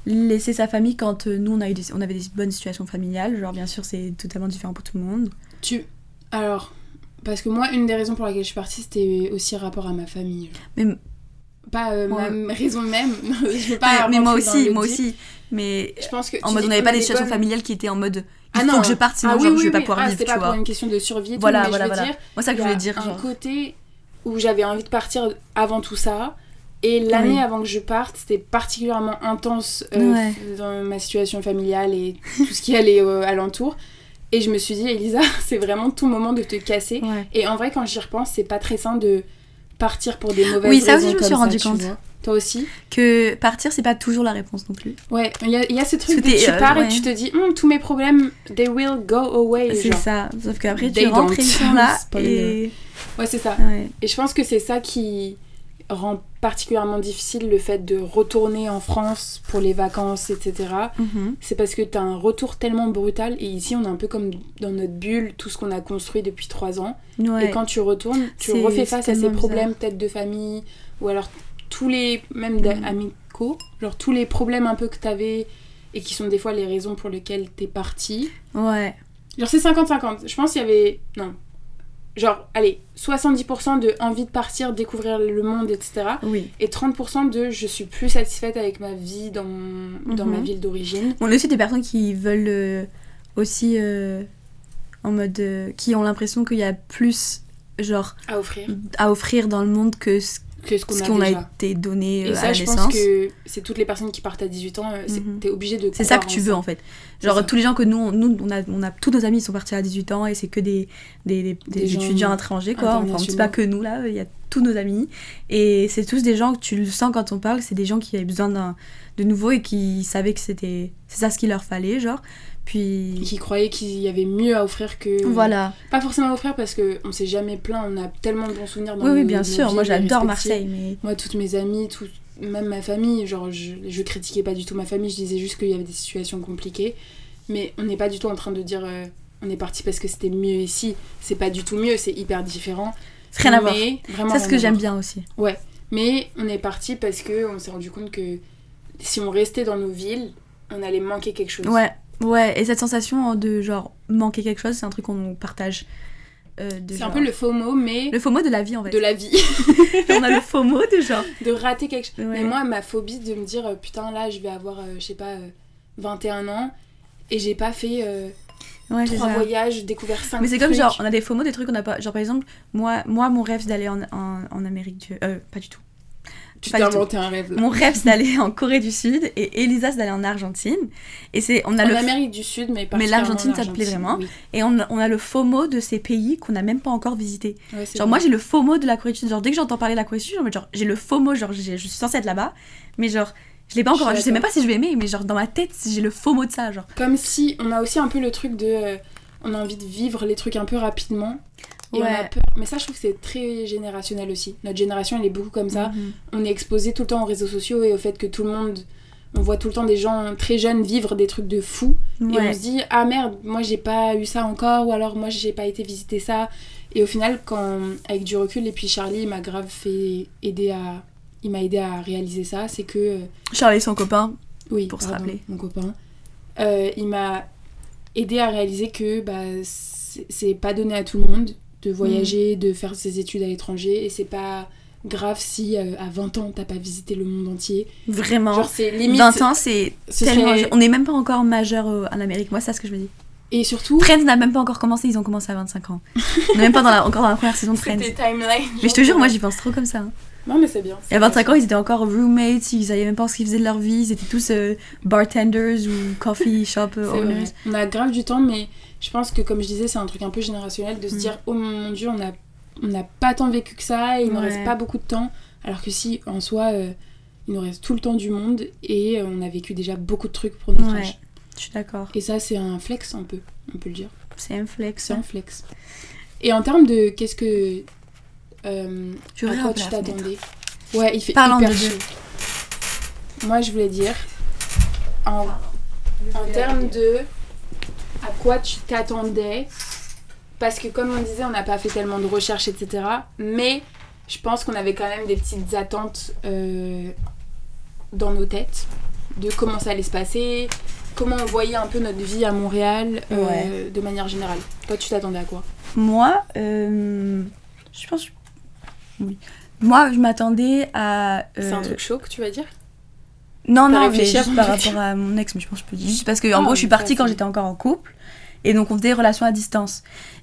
laisser sa famille quand nous, on avait des bonnes situations familiales. Genre, bien sûr, c'est totalement différent pour tout le monde. Alors, parce que moi, une des raisons pour laquelle je suis partie, c'était aussi rapport à ma famille. Mais... Pas ma raison même. Je veux pas mais moi aussi. Mais je pense que en mode, on n'avait pas des situations familiales qui étaient en mode il faut que je parte, sinon je vais pas pouvoir vivre, c'était tu pas vois. pour une question de survie. Voilà. Dire, Moi, c'est ça que je voulais dire. Un côté où j'avais envie de partir avant tout ça. Et l'année avant que je parte, c'était particulièrement intense dans ma situation familiale et tout ce qui allait alentour. Et je me suis dit, Elisa, c'est vraiment ton moment de te casser. Et en vrai, quand j'y repense, c'est pas très sain de partir pour des mauvaises raisons. Oui, ça aussi, je me suis rendu compte. Toi aussi. Que partir, c'est pas toujours la réponse non plus. Ouais, il y a ce truc où tu pars et tu te dis, tous mes problèmes, they will go away. C'est genre. Ça. Sauf qu'après, tu rentres et ils sont là. Et... Ouais, c'est ça. Et je pense que c'est ça qui rend particulièrement difficile le fait de retourner en France pour les vacances, etc. C'est parce que t'as un retour tellement brutal, et ici on est un peu comme dans notre bulle, tout ce qu'on a construit depuis 3 ans, et quand tu retournes, tu refais face à ces problèmes, peut-être de famille, ou alors tous les, même amicaux, genre tous les problèmes un peu que t'avais, et qui sont des fois les raisons pour lesquelles t'es partie. Ouais. Genre c'est 50-50, je pense qu'il y avait... Non. Genre, allez, 70% de envie de partir, découvrir le monde, etc. Oui. Et 30% de je suis plus satisfaite avec ma vie dans ma ville d'origine. On a aussi des personnes qui veulent aussi en mode... qui ont l'impression qu'il y a plus, genre... à offrir dans le monde que ce qu'on a été donné à la naissance. Et ça, je pense que c'est toutes les personnes qui partent à 18 ans, t'es obligé de... C'est ça que tu veux, en fait. Genre, tous les gens que nous on a tous nos amis, ils sont partis à 18 ans, et c'est que des étudiants étrangers, quoi. Enfin, c'est pas que nous, là, il y a tous nos amis. Et c'est tous des gens que tu le sens quand on parle, c'est des gens qui avaient besoin de nouveau, et qui savaient que c'est ça ce qu'il leur fallait, genre. Puis... qui croyaient qu'il y avait mieux à offrir que... Voilà. Pas forcément à offrir, parce qu'on s'est jamais plaint, on a tellement de bons souvenirs dans oui, bien sûr, moi j'adore Marseille, mais... Moi, toutes mes amies, même ma famille, genre je critiquais pas du tout ma famille, je disais juste qu'il y avait des situations compliquées, mais on n'est pas du tout en train de dire on est parti parce que c'était mieux ici, c'est pas du tout mieux, c'est hyper différent. C'est rien à voir. Vraiment, c'est ce que j'aime bien aussi. Ouais, mais on est parti parce qu'on s'est rendu compte que si on restait dans nos villes, on allait manquer quelque chose. Ouais, et cette sensation de genre manquer quelque chose, c'est un truc qu'on partage. C'est un peu le FOMO, mais... Le FOMO de la vie, en fait. De la vie. On a le FOMO de genre... de rater quelque chose. Ouais. Mais moi, ma phobie de me dire, putain, là, je vais avoir, je sais pas, 21 ans, et j'ai pas fait 3 voyages, découvert 5 trucs. Mais c'est comme genre, on a des FOMO, des trucs qu'on a pas... Genre, par exemple, moi mon rêve, c'est d'aller en Amérique du... pas du tout. Tu t'es inventé un rêve là. Mon rêve, c'est d'aller en Corée du Sud, et Elisa, c'est d'aller en Argentine. Et en Amérique du Sud, mais l'Argentine, ça te plaît vraiment. Oui. Et on a le FOMO de ces pays qu'on n'a même pas encore visités. Ouais, genre, moi, j'ai le FOMO de la Corée du Sud. Genre, dès que j'entends parler de la Corée du Sud, genre, j'ai le FOMO, genre, je suis censée être là-bas. Mais genre, je l'ai pas encore. Je sais même pas si je vais aimer, mais genre, dans ma tête, j'ai le FOMO de ça. Genre. Comme si on a aussi un peu le truc de. On a envie de vivre les trucs un peu rapidement. Et on a peur. Mais ça, je trouve que c'est très générationnel aussi. Notre génération, elle est beaucoup comme ça. On est exposé tout le temps aux réseaux sociaux et au fait que tout le monde... On voit tout le temps des gens très jeunes vivre des trucs de fou. Et on se dit, ah merde, moi j'ai pas eu ça encore, ou alors moi j'ai pas été visiter ça. Et au final, avec du recul, et puis Charlie, il m'a grave aidé à réaliser ça, c'est que... Charlie, son copain, oui, pour se rappeler. Mon copain. Il m'a aidé à réaliser que c'est pas donné à tout le monde de voyager, de faire ses études à l'étranger, et c'est pas grave si à 20 ans t'as pas visité le monde entier. Vraiment. Genre c'est limite 20 ans, c'est tellement... On est même pas encore majeur en Amérique, moi c'est ce que je me dis. Et surtout Friends n'a même pas encore commencé, ils ont commencé à 25 ans. On est même pas encore dans la première saison de Friends. C'était timeline. Mais je te jure, moi j'y pense trop comme ça. Non mais c'est bien. Et à 25 ans, ils étaient encore roommates, ils savaient même pas ce qu'ils faisaient de leur vie, ils étaient tous bartenders ou coffee shop owners. Vrai. On a grave du temps, mais je pense que comme je disais, c'est un truc un peu générationnel de se dire oh mon dieu, on n'a pas tant vécu que ça, et il nous reste pas beaucoup de temps, alors que si en soi il nous reste tout le temps du monde, et on a vécu déjà beaucoup de trucs pour notre âge. Je suis d'accord. Et ça c'est un flex un peu, on peut le dire. C'est un flex. Et en termes de qu'est-ce que à quoi tu t'attendais? Ouais, il fait hyper chaud. Moi je voulais dire en termes de à quoi tu t'attendais, parce que comme on disait, on n'a pas fait tellement de recherches, etc. Mais je pense qu'on avait quand même des petites attentes dans nos têtes de comment ça allait se passer, comment on voyait un peu notre vie à Montréal de manière générale. Toi, tu t'attendais à quoi? Moi, je pense... Oui. Moi, je m'attendais à... C'est un truc chaud que tu vas dire? Non, mais juste par rapport à mon ex, mais je pense que je peux dire. Juste parce que, en gros, je suis partie quand j'étais encore en couple. Et donc, on faisait des relations à distance.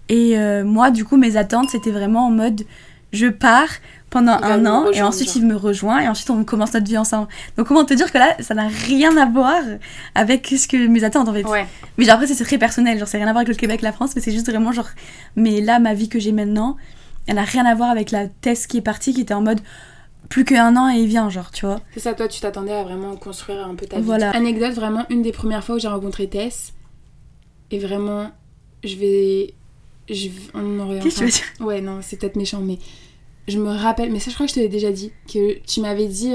Et moi, du coup, mes attentes, c'était vraiment en mode... Je pars pendant un an, et ensuite, il me rejoint, et ensuite, on commence notre vie ensemble. Donc, comment te dire que là, ça n'a rien à voir avec ce que mes attentes, en fait. Ouais. Mais genre, après, c'est très personnel. Genre, c'est rien à voir avec le Québec, la France, mais c'est juste vraiment genre... Mais là, ma vie que j'ai maintenant, elle n'a rien à voir avec la Tess qui est partie, qui était en mode... Plus qu'un an et il vient, genre, tu vois. C'est ça, toi, tu t'attendais à vraiment construire un peu ta vie. Voilà. Anecdote, vraiment, une des premières fois où j'ai rencontré Tess, et vraiment, on aurait... Qu'est-ce que tu veux dire? Ouais, non, c'est peut-être méchant, mais je me rappelle, mais ça je crois que je te l'ai déjà dit, que tu m'avais dit,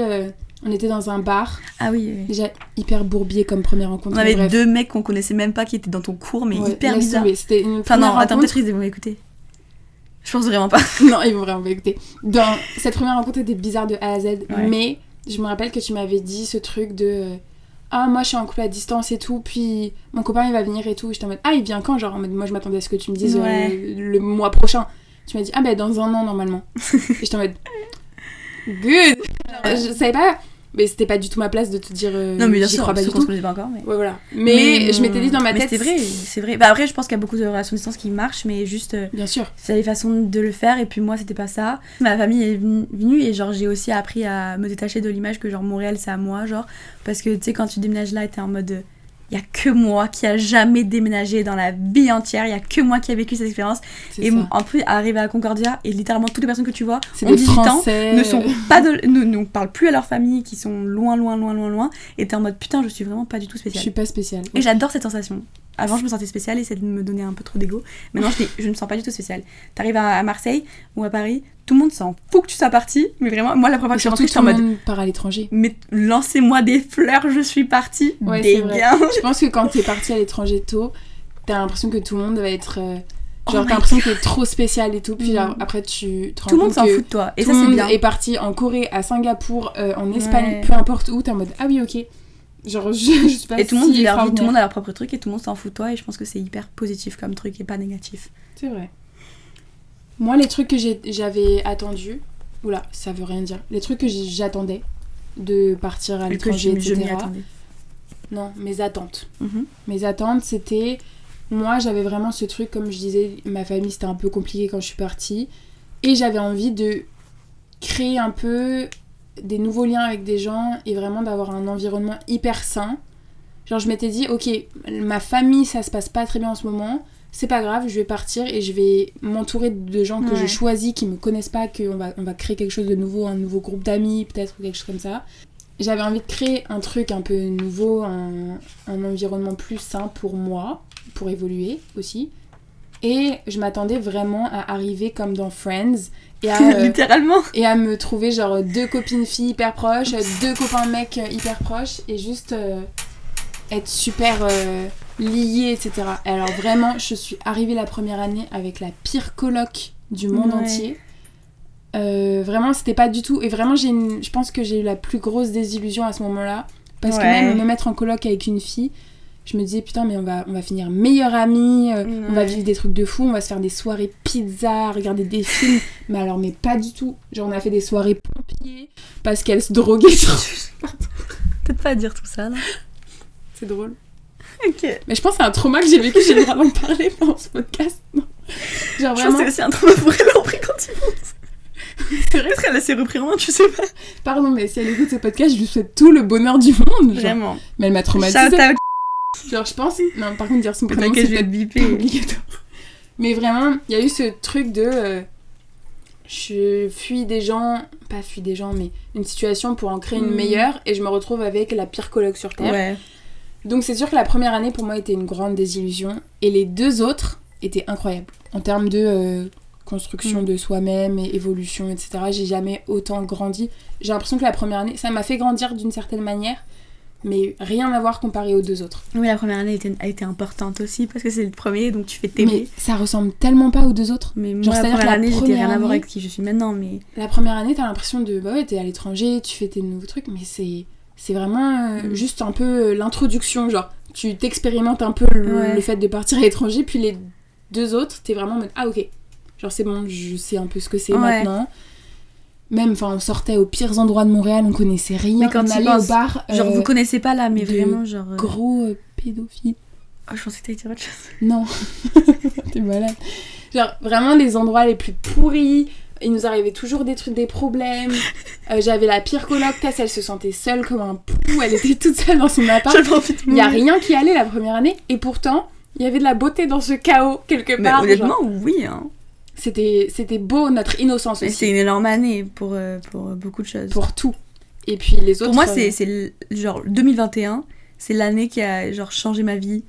on était dans un bar. Ah oui. Déjà hyper bourbier comme première rencontre. On avait 2 mecs qu'on connaissait même pas qui étaient dans ton cours, mais hyper bizarre. C'était une enfin non, rencontre... attends, peut-être ils vont écouter. Je pense vraiment pas. Non, ils vont vraiment pas écouter. Cette première rencontre était bizarre de A à Z, mais je me rappelle que tu m'avais dit ce truc de... ah, moi je suis en couple à distance et tout, puis mon copain il va venir et tout. J'étais en mode, ah, il vient quand? Genre en mode, moi je m'attendais à ce que tu me dises le mois prochain. Tu m'as dit, ah, ben dans 1 an normalement. Et j'étais en mode, good! Je savais pas, mais c'était pas du tout ma place de te dire, non, mais bien j'y sûr, crois pas du qu'on se tout. connaissait pas encore. Ouais, voilà. Mais je m'étais dit dans ma tête. C'est vrai. Bah après, je pense qu'il y a beaucoup de relations à distance qui marchent, mais juste. Bien sûr. C'est les façons de le faire, et puis moi c'était pas ça. Ma famille est venue, et genre j'ai aussi appris à me détacher de l'image que genre Montréal c'est à moi, genre. Parce que tu sais, quand tu déménages là, t'es en mode. Il y a que moi qui a jamais déménagé dans la vie entière, il y a que moi qui a vécu cette expérience. Et en plus, arriver à Concordia, et littéralement toutes les personnes que tu vois en 18 Français. Ans ne sont pas ne parlent plus à leur famille, qui sont loin, et t'es en mode putain, je suis vraiment pas du tout spéciale. Je suis pas spéciale. Et j'adore cette sensation. Avant, je me sentais spéciale et ça me donnait un peu trop d'ego. Maintenant, je ne me sens pas du tout spéciale. T'arrives à Marseille ou à Paris, tout le monde s'en fout que tu sois partie. Mais vraiment, moi, la première fois que je suis rentrée, j'étais en mode... tout le monde part à l'étranger. Mais lancez-moi des fleurs, je suis partie. Ouais, des gains. Je pense que quand t'es partie à l'étranger tôt, t'as l'impression que tout le monde va être... genre, t'as l'impression que t'es trop spéciale et tout. Puis genre, après, tu te rends compte que... Tout le monde s'en fout de toi. Et tout ça, le c'est monde bien. est parti en Corée, à Singapour, en Espagne, peu importe où. T'es en mode, ah oui, ok. Genre, je suis pas et tout le monde vit leur vie, tout le monde a leur propre truc et tout le monde s'en fout de toi, et je pense que c'est hyper positif comme truc et pas négatif. C'est vrai. Moi, les trucs que j'avais attendus, oula, ça veut rien dire. Les trucs que j'attendais de partir à l'étranger, etc. Je m'y attendais. Non, mes attentes. Mm-hmm. Mes attentes, c'était... Moi, j'avais vraiment ce truc, comme je disais, ma famille, c'était un peu compliqué quand je suis partie. Et j'avais envie de créer un peu... des nouveaux liens avec des gens et vraiment d'avoir un environnement hyper sain. Genre je m'étais dit, ok, ma famille ça se passe pas très bien en ce moment, c'est pas grave, je vais partir et je vais m'entourer de gens que je choisis, qui me connaissent pas, qu'on va créer quelque chose de nouveau, un nouveau groupe d'amis peut-être, ou quelque chose comme ça. J'avais envie de créer un truc un peu nouveau, un environnement plus sain pour moi, pour évoluer aussi. Et je m'attendais vraiment à arriver comme dans Friends et à, littéralement, et à me trouver genre 2 copines filles hyper proches, 2 copains mecs hyper proches, et juste être super liés, etc. Et alors vraiment, je suis arrivée la première année avec la pire coloc du monde entier. Vraiment, c'était pas du tout... Et vraiment, je pense que j'ai eu la plus grosse désillusion à ce moment-là, parce que même me mettre en coloc avec une fille, je me disais, putain, mais on va finir meilleures amies, on va vivre des trucs de fou, on va se faire des soirées pizza, regarder des films. Mais alors, mais pas du tout. Genre, on a fait des soirées pompiers parce qu'elle se droguait. Peut-être pas à dire tout ça, là. C'est drôle. Ok. Mais je pense que c'est un trauma que j'ai vécu, j'ai le droit d'en parler pendant ce podcast. Non. Genre, vraiment... Je pense que c'est aussi un trauma pour elle après quand tu penses. C'est vrai qu'elle s'est repris en main, tu sais pas. Pardon, mais si elle écoute ce podcast, je lui souhaite tout le bonheur du monde. Genre. Vraiment. Mais elle m'a traumatisée. Genre, je pense... Non, par contre, dire son prénom, c'est peut-être biper obligatoire. Mais vraiment, il y a eu ce truc de... je fuis des gens... Pas fuis des gens, mais une situation pour en créer une meilleure. Et je me retrouve avec la pire coloc sur Terre. Ouais. Donc c'est sûr que la première année, pour moi, était une grande désillusion. Et les 2 autres étaient incroyables. En termes de construction de soi-même et évolution, etc. J'ai jamais autant grandi. J'ai l'impression que la première année, ça m'a fait grandir d'une certaine manière. Mais rien à voir comparé aux 2 autres. Oui, la première année a été importante aussi, parce que c'est le premier, donc tu fais t'aimer. Mais ça ressemble tellement pas aux 2 autres. Mais moi, la première année, j'étais rien à voir avec qui je suis maintenant, mais... La première année, t'as l'impression de... Bah ouais, t'es à l'étranger, tu fais tes nouveaux trucs, mais c'est vraiment juste un peu l'introduction, genre. Tu t'expérimentes un peu le fait de partir à l'étranger, puis les 2 autres, t'es vraiment en mode... Ah, ok. Genre, c'est bon, je sais un peu ce que c'est maintenant. Même, enfin, on sortait aux pires endroits de Montréal, on connaissait rien. Mais quand on allait au bar... genre, vous connaissez pas là, mais vraiment, genre... Gros pédophiles. Oh, je pensais que t'allais dire autre chose. Non. T'es malade. Genre, vraiment, les endroits les plus pourris. Il nous arrivait toujours des trucs, des problèmes. J'avais la pire coloc, Tess, elle se sentait seule comme un pou. Elle était toute seule dans son appart. Il y a rien qui allait la première année. Et pourtant, il y avait de la beauté dans ce chaos, quelque part. Mais honnêtement, oui, hein. C'était beau, notre innocence aussi. C'est une énorme année pour beaucoup de choses. Pour tout. Et puis les autres... Pour moi, c'est genre 2021, c'est l'année qui a genre changé ma vie.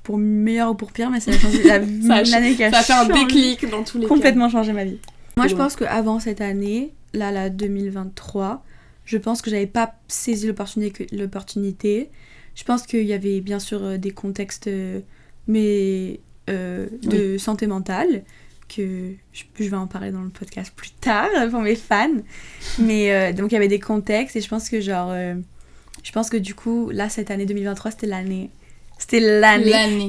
Pour meilleur ou pour pire, mais ça a changé l'année qui a ça a fait un déclic dans tous les complètement changé ma vie. Moi, je pense qu'avant cette année, là, la 2023, je pense que j'avais pas saisi l'opportunité. Je pense qu'il y avait bien sûr des contextes, de santé mentale, que je vais en parler dans le podcast plus tard pour mes fans. Mais donc, il y avait des contextes et je pense que je pense que du coup, là, cette année 2023, c'était l'année. Et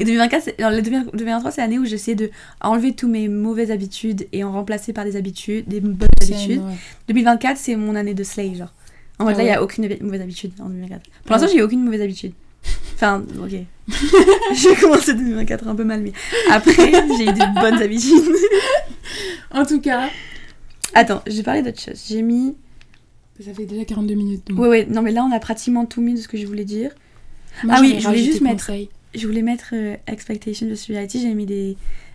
2024, 2023, c'est l'année où j'essaie de enlever toutes mes mauvaises habitudes et en remplacer par des bonnes habitudes. Ouais. 2024, c'est mon année de slay, genre. En fait, là, il n'y a aucune mauvaise habitude en 2024. Pour l'instant, j'ai aucune mauvaise habitude. Enfin, ok. J'ai commencé 2024 un peu mal, mais après, j'ai eu des bonnes habitudes. En tout cas... Attends, j'ai parlé d'autre chose. J'ai mis... Ça fait déjà 42 minutes. Donc. Ouais, non, mais là, on a pratiquement tout mis de ce que je voulais dire. Moi, je voulais juste mettre... Je voulais mettre Expectation de Reality. J'ai mis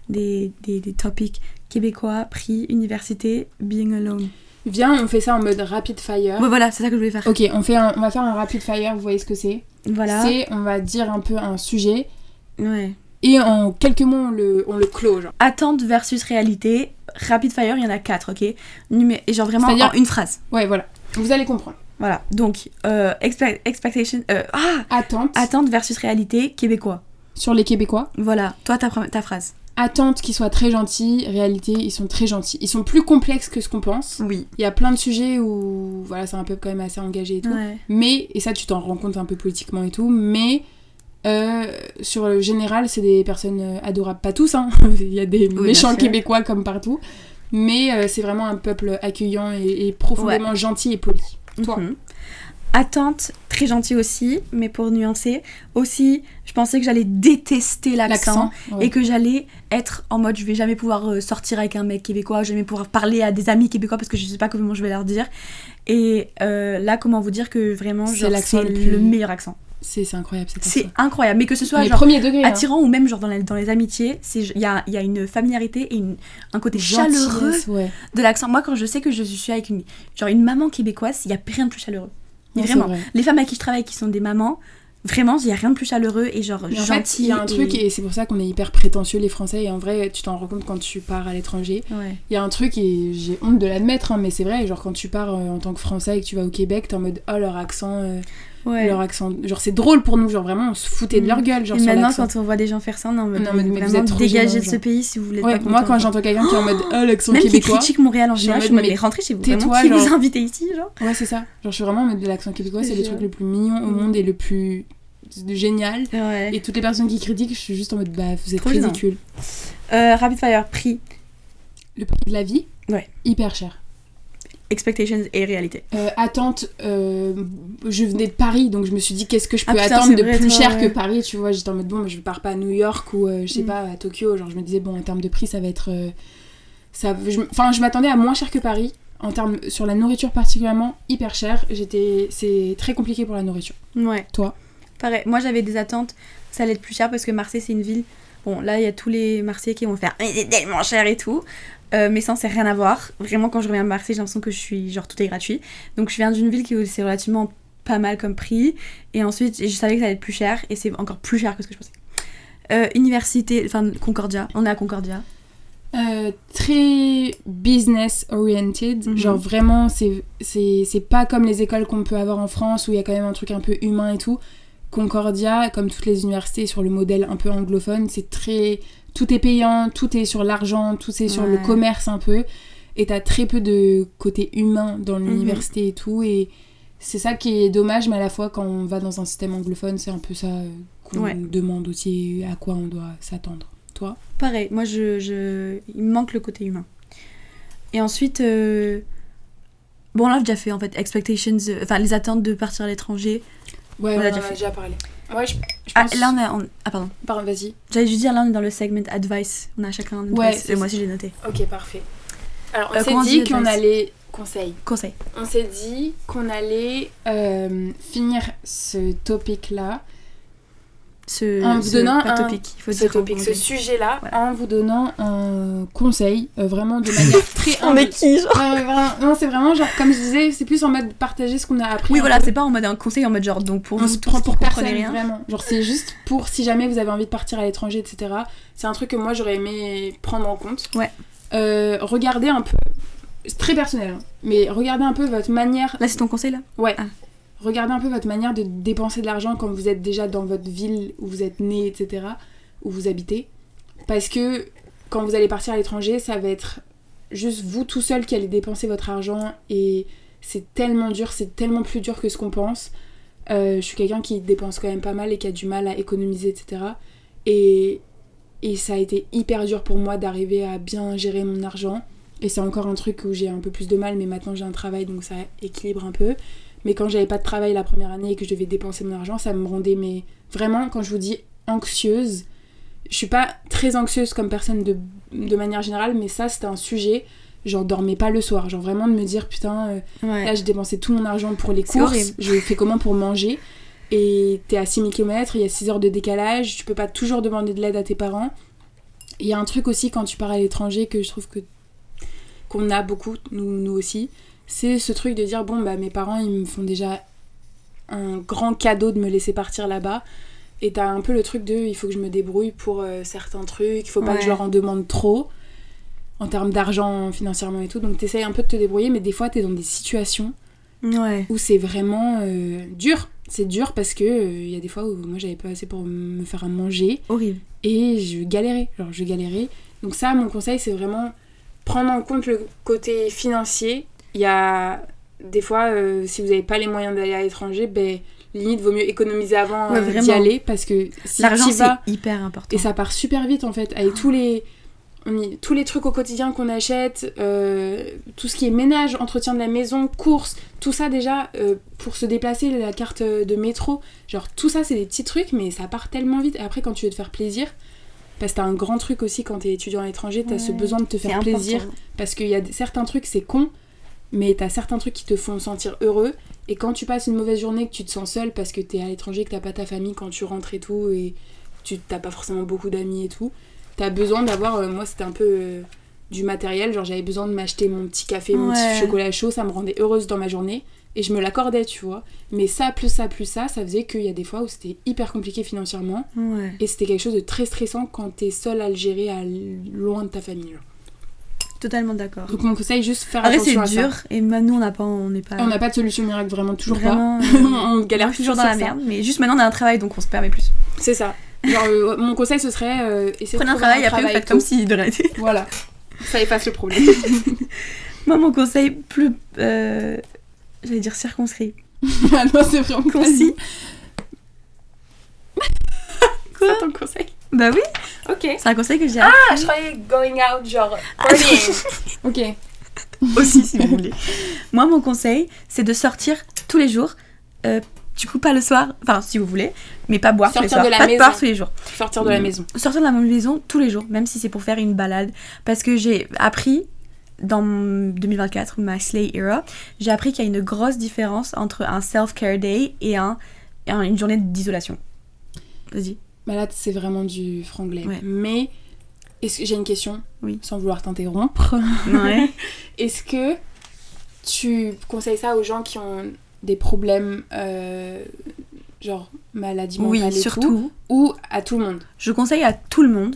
des topics québécois, prix, université, being alone. Viens, on fait ça en mode rapid fire. Ouais, voilà, c'est ça que je voulais faire. Ok, on va faire un rapid fire, vous voyez ce que c'est. Voilà. On va dire un peu un sujet. Ouais. Et en quelques mots, on le clôt, genre. Attente versus réalité. Rapid fire, il y en a 4, ok. Et genre vraiment en une phrase. Ouais, voilà. Vous allez comprendre. Voilà, donc expectation... Attente versus réalité, québécois. Sur les Québécois. Voilà, toi ta phrase. Attente qu'ils soient très gentils, réalité ils sont très gentils. Ils sont plus complexes que ce qu'on pense. Oui. Il y a plein de sujets où voilà, c'est un peu quand même assez engagé et tout. Ouais. Mais, et ça tu t'en rends compte un peu politiquement et tout, mais sur le général c'est des personnes adorables. Pas tous, hein. Il y a des méchants Québécois comme partout. Mais c'est vraiment un peuple accueillant et profondément gentil et poli. Toi. Attente, très gentil aussi, mais pour nuancer, aussi, je pensais que j'allais détester l'accent et que j'allais être en mode je vais jamais pouvoir sortir avec un mec québécois, je vais jamais pouvoir parler à des amis québécois parce que je sais pas comment je vais leur dire. Et là, comment vous dire que vraiment, c'est le meilleur accent. C'est incroyable cet accent. C'est incroyable, mais que ce soit genre premier degré, attirant ou même genre dans les amitiés, il y a une familiarité et un côté chaleureux de l'accent. Moi, quand je sais que je suis avec une maman québécoise, il y a rien de plus chaleureux. Mais vraiment, les femmes avec qui je travaille qui sont des mamans, vraiment, il y a rien de plus chaleureux et genre gentil. En fait, il y a un truc et c'est pour ça qu'on est hyper prétentieux les Français et en vrai, tu t'en rends compte quand tu pars à l'étranger. Il y a un truc et j'ai honte de l'admettre, hein, mais c'est vrai, genre quand tu pars en tant que Français et que tu vas au Québec, t'es en mode oh leur accent. Leur accent, genre c'est drôle pour nous, genre vraiment on se foutait de leur gueule. Genre, et maintenant quand on voit des gens faire ça, non mais vraiment vous êtes dégagez de ce pays si vous voulez pas. Moi quand j'entends quelqu'un qui est en mode l'accent même québécois, même qui critique Montréal en général, je me dis rentrez chez vous, tais-toi, qui vous invitez ici genre. Ouais c'est ça, genre je suis vraiment en mode l'accent québécois, c'est le truc le plus mignon au monde et le plus génial. Et toutes les personnes qui critiquent, je suis juste en mode bah vous êtes ridicules. Rapid fire, prix. Le prix de la vie, hyper cher. Expectations et réalité. Attente, je venais de Paris donc je me suis dit qu'est-ce que je peux attendre de plus cher que Paris, tu vois, j'étais en mode bon je pars pas à New York ou je sais pas à Tokyo, genre je me disais bon en termes de prix ça va être je m'attendais à moins cher que Paris en termes sur la nourriture particulièrement hyper cher, c'est très compliqué pour la nourriture. Ouais. Toi? Pareil, moi j'avais des attentes, ça allait être plus cher parce que Marseille c'est une ville, bon là il y a tous les Marseillais qui vont faire mais c'est tellement cher et tout. Mais ça, c'est rien à voir. Vraiment, quand je reviens à Marseille, j'ai l'impression que je suis genre tout est gratuit. Donc, je viens d'une ville qui c'est relativement pas mal comme prix. Et ensuite, je savais que ça allait être plus cher. Et c'est encore plus cher que ce que je pensais. Université, enfin, Concordia. On est à Concordia. Très business oriented. Genre, vraiment, c'est pas comme les écoles qu'on peut avoir en France où il y a quand même un truc un peu humain et tout. Concordia, comme toutes les universités sur le modèle un peu anglophone, c'est très... Tout est payant, tout est sur l'argent, tout est sur le commerce un peu. Et t'as très peu de côté humain dans l'université et tout. Et c'est ça qui est dommage, mais à la fois quand on va dans un système anglophone, c'est un peu ça qu'on demande aussi, à quoi on doit s'attendre. Toi? Pareil, moi il me manque le côté humain. Et ensuite, bon là j'ai déjà fait en fait, expectations, enfin les attentes de partir à l'étranger. Ouais, on en a déjà parlé. Ouais, je pense... là on est pardon. Pardon, vas-y. J'allais juste dire, là on est dans le segment advice. On a chacun un advice. Et moi aussi j'ai noté. Ok, parfait. Alors on s'est dit qu'on allait... Conseil. On s'est dit qu'on allait finir ce topic-là en vous donnant ce sujet-là, en vous donnant un conseil, vraiment de manière très humble. On est qui, genre non, c'est vraiment genre, comme je disais, c'est plus en mode partager ce qu'on a appris. Oui, voilà, c'est pas en mode un conseil, en mode genre, donc pour on vous, se prend pour personne, rien. Vraiment. Genre, c'est juste pour si jamais vous avez envie de partir à l'étranger, etc. C'est un truc que moi j'aurais aimé prendre en compte. Ouais. regardez un peu, c'est très personnel, hein, mais regardez un peu votre manière... Là, c'est ton conseil, là ? Ouais. Regardez un peu votre manière de dépenser de l'argent quand vous êtes déjà dans votre ville où vous êtes né, etc., où vous habitez. Parce que quand vous allez partir à l'étranger, ça va être juste vous tout seul qui allez dépenser votre argent et c'est tellement dur, c'est tellement plus dur que ce qu'on pense. Je suis quelqu'un qui dépense quand même pas mal et qui a du mal à économiser, etc. Et ça a été hyper dur pour moi d'arriver à bien gérer mon argent. Et c'est encore un truc où j'ai un peu plus de mal, mais maintenant j'ai un travail donc ça équilibre un peu. Mais quand j'avais pas de travail la première année et que je devais dépenser mon argent, ça me rendait, mais vraiment, quand je vous dis anxieuse, je suis pas très anxieuse comme personne de manière générale, mais ça c'était un sujet, genre dormais pas le soir, genre vraiment de me dire putain, là j'ai dépensé tout mon argent pour les courses, je fais comment pour manger, et t'es à 6000 km, il y a 6 heures de décalage, tu peux pas toujours demander de l'aide à tes parents. Il y a un truc aussi quand tu pars à l'étranger que je trouve qu'on a beaucoup, nous aussi, c'est ce truc de dire bon bah mes parents ils me font déjà un grand cadeau de me laisser partir là-bas et t'as un peu le truc de il faut que je me débrouille pour certains trucs, il faut pas que je leur en demande trop en termes d'argent financièrement et tout, donc t'essayes un peu de te débrouiller, mais des fois t'es dans des situations où c'est vraiment dur, c'est dur parce que y a des fois où moi j'avais pas assez pour me faire à manger, horrible, et je galérais, donc ça mon conseil c'est vraiment prendre en compte le côté financier. Il y a des fois, si vous n'avez pas les moyens d'aller à l'étranger, limite, vaut mieux économiser avant d'y aller, parce que si l'argent, c'est hyper important. Et ça part super vite, en fait, avec tous les trucs au quotidien qu'on achète, tout ce qui est ménage, entretien de la maison, courses, tout ça déjà, pour se déplacer, la carte de métro, genre tout ça, c'est des petits trucs, mais ça part tellement vite. Et après, quand tu veux te faire plaisir... Parce que t'as un grand truc aussi quand t'es étudiant à l'étranger, t'as ce besoin de te faire plaisir. Important. Parce qu'il y a certains trucs, c'est con, mais t'as certains trucs qui te font sentir heureux. Et quand tu passes une mauvaise journée, que tu te sens seule parce que t'es à l'étranger, que t'as pas ta famille quand tu rentres et tout, et t'as pas forcément beaucoup d'amis et tout, t'as besoin d'avoir... moi, c'était un peu du matériel. Genre, j'avais besoin de m'acheter mon petit café, mon petit chocolat chaud. Ça me rendait heureuse dans ma journée. Et je me l'accordais, tu vois. Mais ça, plus ça, plus ça faisait qu'il y a des fois où c'était hyper compliqué financièrement. Et c'était quelque chose de très stressant quand t'es seule à le gérer loin de ta famille. Genre. Totalement d'accord. Donc mon conseil, juste faire attention à ça. C'est dur, et maintenant on n'a pas de solution miracle, vraiment, toujours vraiment, pas. On galère toujours dans la merde, mais juste maintenant on a un travail, donc on se permet plus. C'est ça. Genre, mon conseil, ce serait... prenez un travail, après vous faites comme si de rien n'était. Voilà. Ça efface le problème. Moi, mon conseil, plus... j'allais dire circonscrit. Ah non, c'est vraiment concis. Quoi ? C'est ton conseil ? Bah oui. Ok. C'est un conseil que j'ai appris. Ah, je croyais going out, genre partying. Ok. Aussi, si vous voulez. Moi, mon conseil, c'est de sortir tous les jours. Du coup, pas le soir, enfin, si vous voulez, mais pas boire tous les soirs. Pas boire tous les jours. Sortir de la maison. Sortir de la maison tous les jours, même si c'est pour faire une balade. Parce que j'ai appris... Dans 2024, ma Slay Era, j'ai appris qu'il y a une grosse différence entre un self-care day et une journée d'isolation. Vas-y. Bah là, c'est vraiment du franglais. Ouais. Mais, j'ai une question, sans vouloir t'interrompre. Ouais. Est-ce que tu conseilles ça aux gens qui ont des problèmes, genre maladie mentale et surtout. Tout, ou à tout le monde ? Je conseille à tout le monde,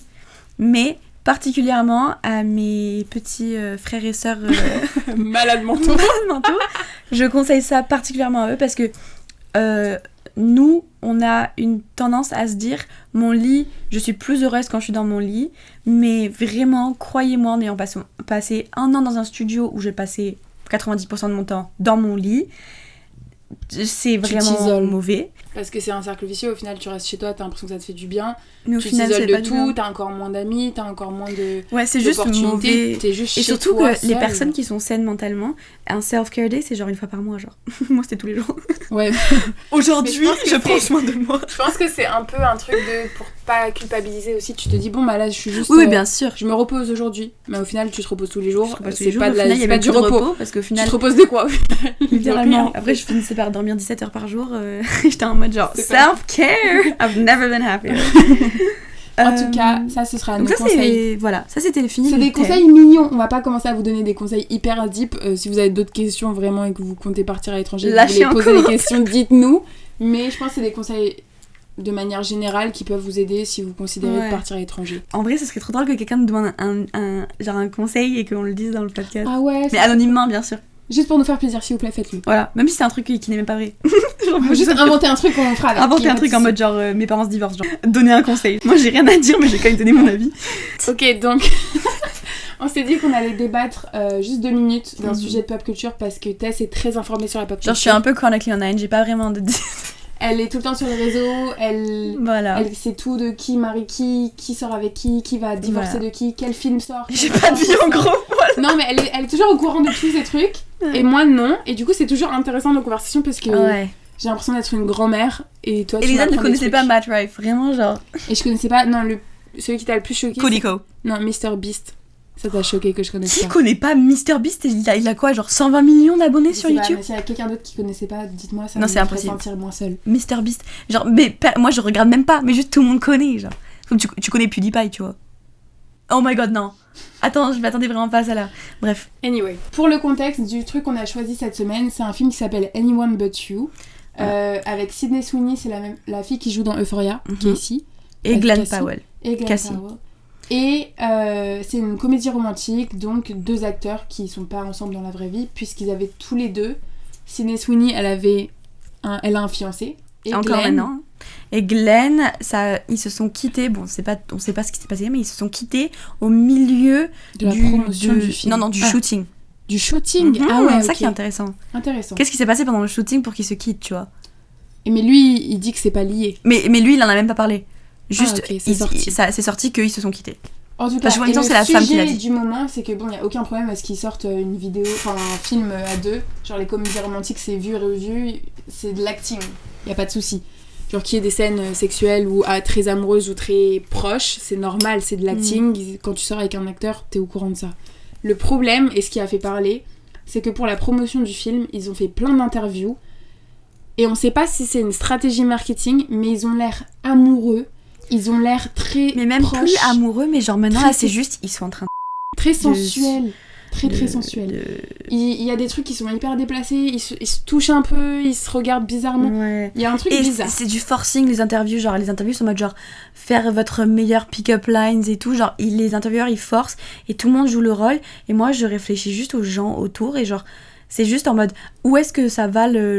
mais... particulièrement à mes petits frères et sœurs malades mentaux. Je conseille ça particulièrement à eux parce que nous, on a une tendance à se dire mon lit, je suis plus heureuse quand je suis dans mon lit, mais vraiment, croyez-moi, en ayant passé 1 an dans un studio où j'ai passé 90% de mon temps dans mon lit, c'est vraiment mauvais. Parce que c'est un cercle vicieux, au final tu restes chez toi, t'as l'impression que ça te fait du bien, mais au tu final, t'isoles de tout, t'as encore moins d'amis, t'as encore moins de c'est juste mauvais. T'es juste et chez surtout toi, que les personnes qui sont saines mentalement, un self-care day c'est genre 1 fois par mois, genre. Moi c'était tous les jours. Ouais. Aujourd'hui je prends soin de moi. Je pense que c'est un peu un truc pour pas culpabiliser aussi, tu te dis bon bah là je suis juste oui bien sûr, je me repose aujourd'hui, mais au final tu te reposes tous les jours, c'est pas du repos parce qu'au final tu te reposes de quoi littéralement. Après je finissais par dormir 17 heures par jour, j'étais en mode genre self-care, I've never been happier. En tout cas, ça ce sera nos conseils. Voilà, ça c'était fini. C'est des conseils mignons. On va pas commencer à vous donner des conseils hyper deep. Si vous avez d'autres questions vraiment et que vous comptez partir à l'étranger, vous voulez poser des questions, dites-nous. Mais je pense que c'est des conseils de manière générale qui peuvent vous aider si vous considérez de partir à l'étranger. En vrai, ce serait trop drôle que quelqu'un nous demande un conseil et qu'on le dise dans le podcast. Ah ouais. Mais anonymement, bien sûr. Juste pour nous faire plaisir, s'il vous plaît, faites-le. Voilà, même si c'est un truc qui n'est même pas vrai. Faut juste inventer un truc qu'on fera avec. Inventer un truc en mode genre mes parents se divorcent, genre donner un conseil. Moi j'ai rien à dire, mais j'ai quand même donné mon avis. Ok, donc on s'est dit qu'on allait débattre juste 2 minutes d'un sujet de pop culture parce que Tess est très informée sur la pop culture. Genre je suis un peu chronically online, j'ai pas vraiment de... Elle est tout le temps sur les réseaux, elle sait tout de qui marie qui sort avec qui va divorcer de qui, quel film sort. J'ai pas de vie en gros. Voilà. Non mais elle est toujours au courant de tous ces trucs, et moi non, et du coup c'est toujours intéressant nos conversations parce que j'ai l'impression d'être une grand-mère, et toi tu Elisa ne connaissait pas Matt Rife, vraiment genre. Et je connaissais pas, non, celui qui t'a le plus choqué. Coleco. Non, Mr Beast. Ça t'a choqué que je connaisse pas. Qui connaît pas MrBeast? Il a quoi, genre 120 millions d'abonnés sur YouTube? Mais s'il y a quelqu'un d'autre qui connaissait pas, dites-moi, ça non, me c'est impossible. ferait sentir moins seule. MrBeast. Genre, mais moi je regarde même pas, mais juste tout le monde connaît, genre. Comme tu connais PewDiePie, tu vois. Oh my god, non. Attends, je m'attendais vraiment pas à ça là. Bref. Anyway, pour le contexte du truc qu'on a choisi cette semaine, c'est un film qui s'appelle Anyone But You. Avec Sydney Sweeney, c'est la fille qui joue dans Euphoria, qui est ici. Et Glenn Powell. Cassie. Et c'est une comédie romantique, donc 2 acteurs qui sont pas ensemble dans la vraie vie, puisqu'ils avaient tous les deux. Sydney Sweeney, elle a un fiancé. Et encore Glenn, maintenant. Et Glenn, ils se sont quittés. Bon, on sait pas ce qui s'est passé, mais ils se sont quittés au milieu de la promotion du film. Non, du shooting. Du shooting. Ah ouais, c'est ça qui est intéressant. Qu'est-ce qui s'est passé pendant le shooting pour qu'ils se quittent, tu vois? Mais lui, il dit que c'est pas lié. Mais lui, il en a même pas parlé. Juste, c'est sorti qu'ils se sont quittés. En tout cas, c'est la femme qui l'a dit. Le sujet du moment, c'est que bon, il y a aucun problème à ce qu'ils sortent une vidéo, enfin un film à 2. Genre les comédies romantiques, c'est vu et revu, c'est de l'acting. Il y a pas de souci. Genre qu'il y ait des scènes sexuelles ou très amoureuses ou très proches, c'est normal, c'est de l'acting. Quand tu sors avec un acteur, t'es au courant de ça. Le problème, et ce qui a fait parler, c'est que pour la promotion du film, ils ont fait plein d'interviews. Et on sait pas si c'est une stratégie marketing, mais ils ont l'air amoureux. Ils ont l'air très mais même proches, plus amoureux, mais genre maintenant là c'est juste ils sont en train de... très sensuel, très sensuel. Il y a des trucs qui sont hyper déplacés, ils se touchent un peu, ils se regardent bizarrement. Ouais. Il y a un truc bizarre. C'est du forcing les interviews, genre les interviews sont en mode genre faire votre meilleur pick-up lines et tout, genre les intervieweurs ils forcent et tout le monde joue le rôle et moi je réfléchis juste aux gens autour et genre c'est juste en mode où est-ce que ça va la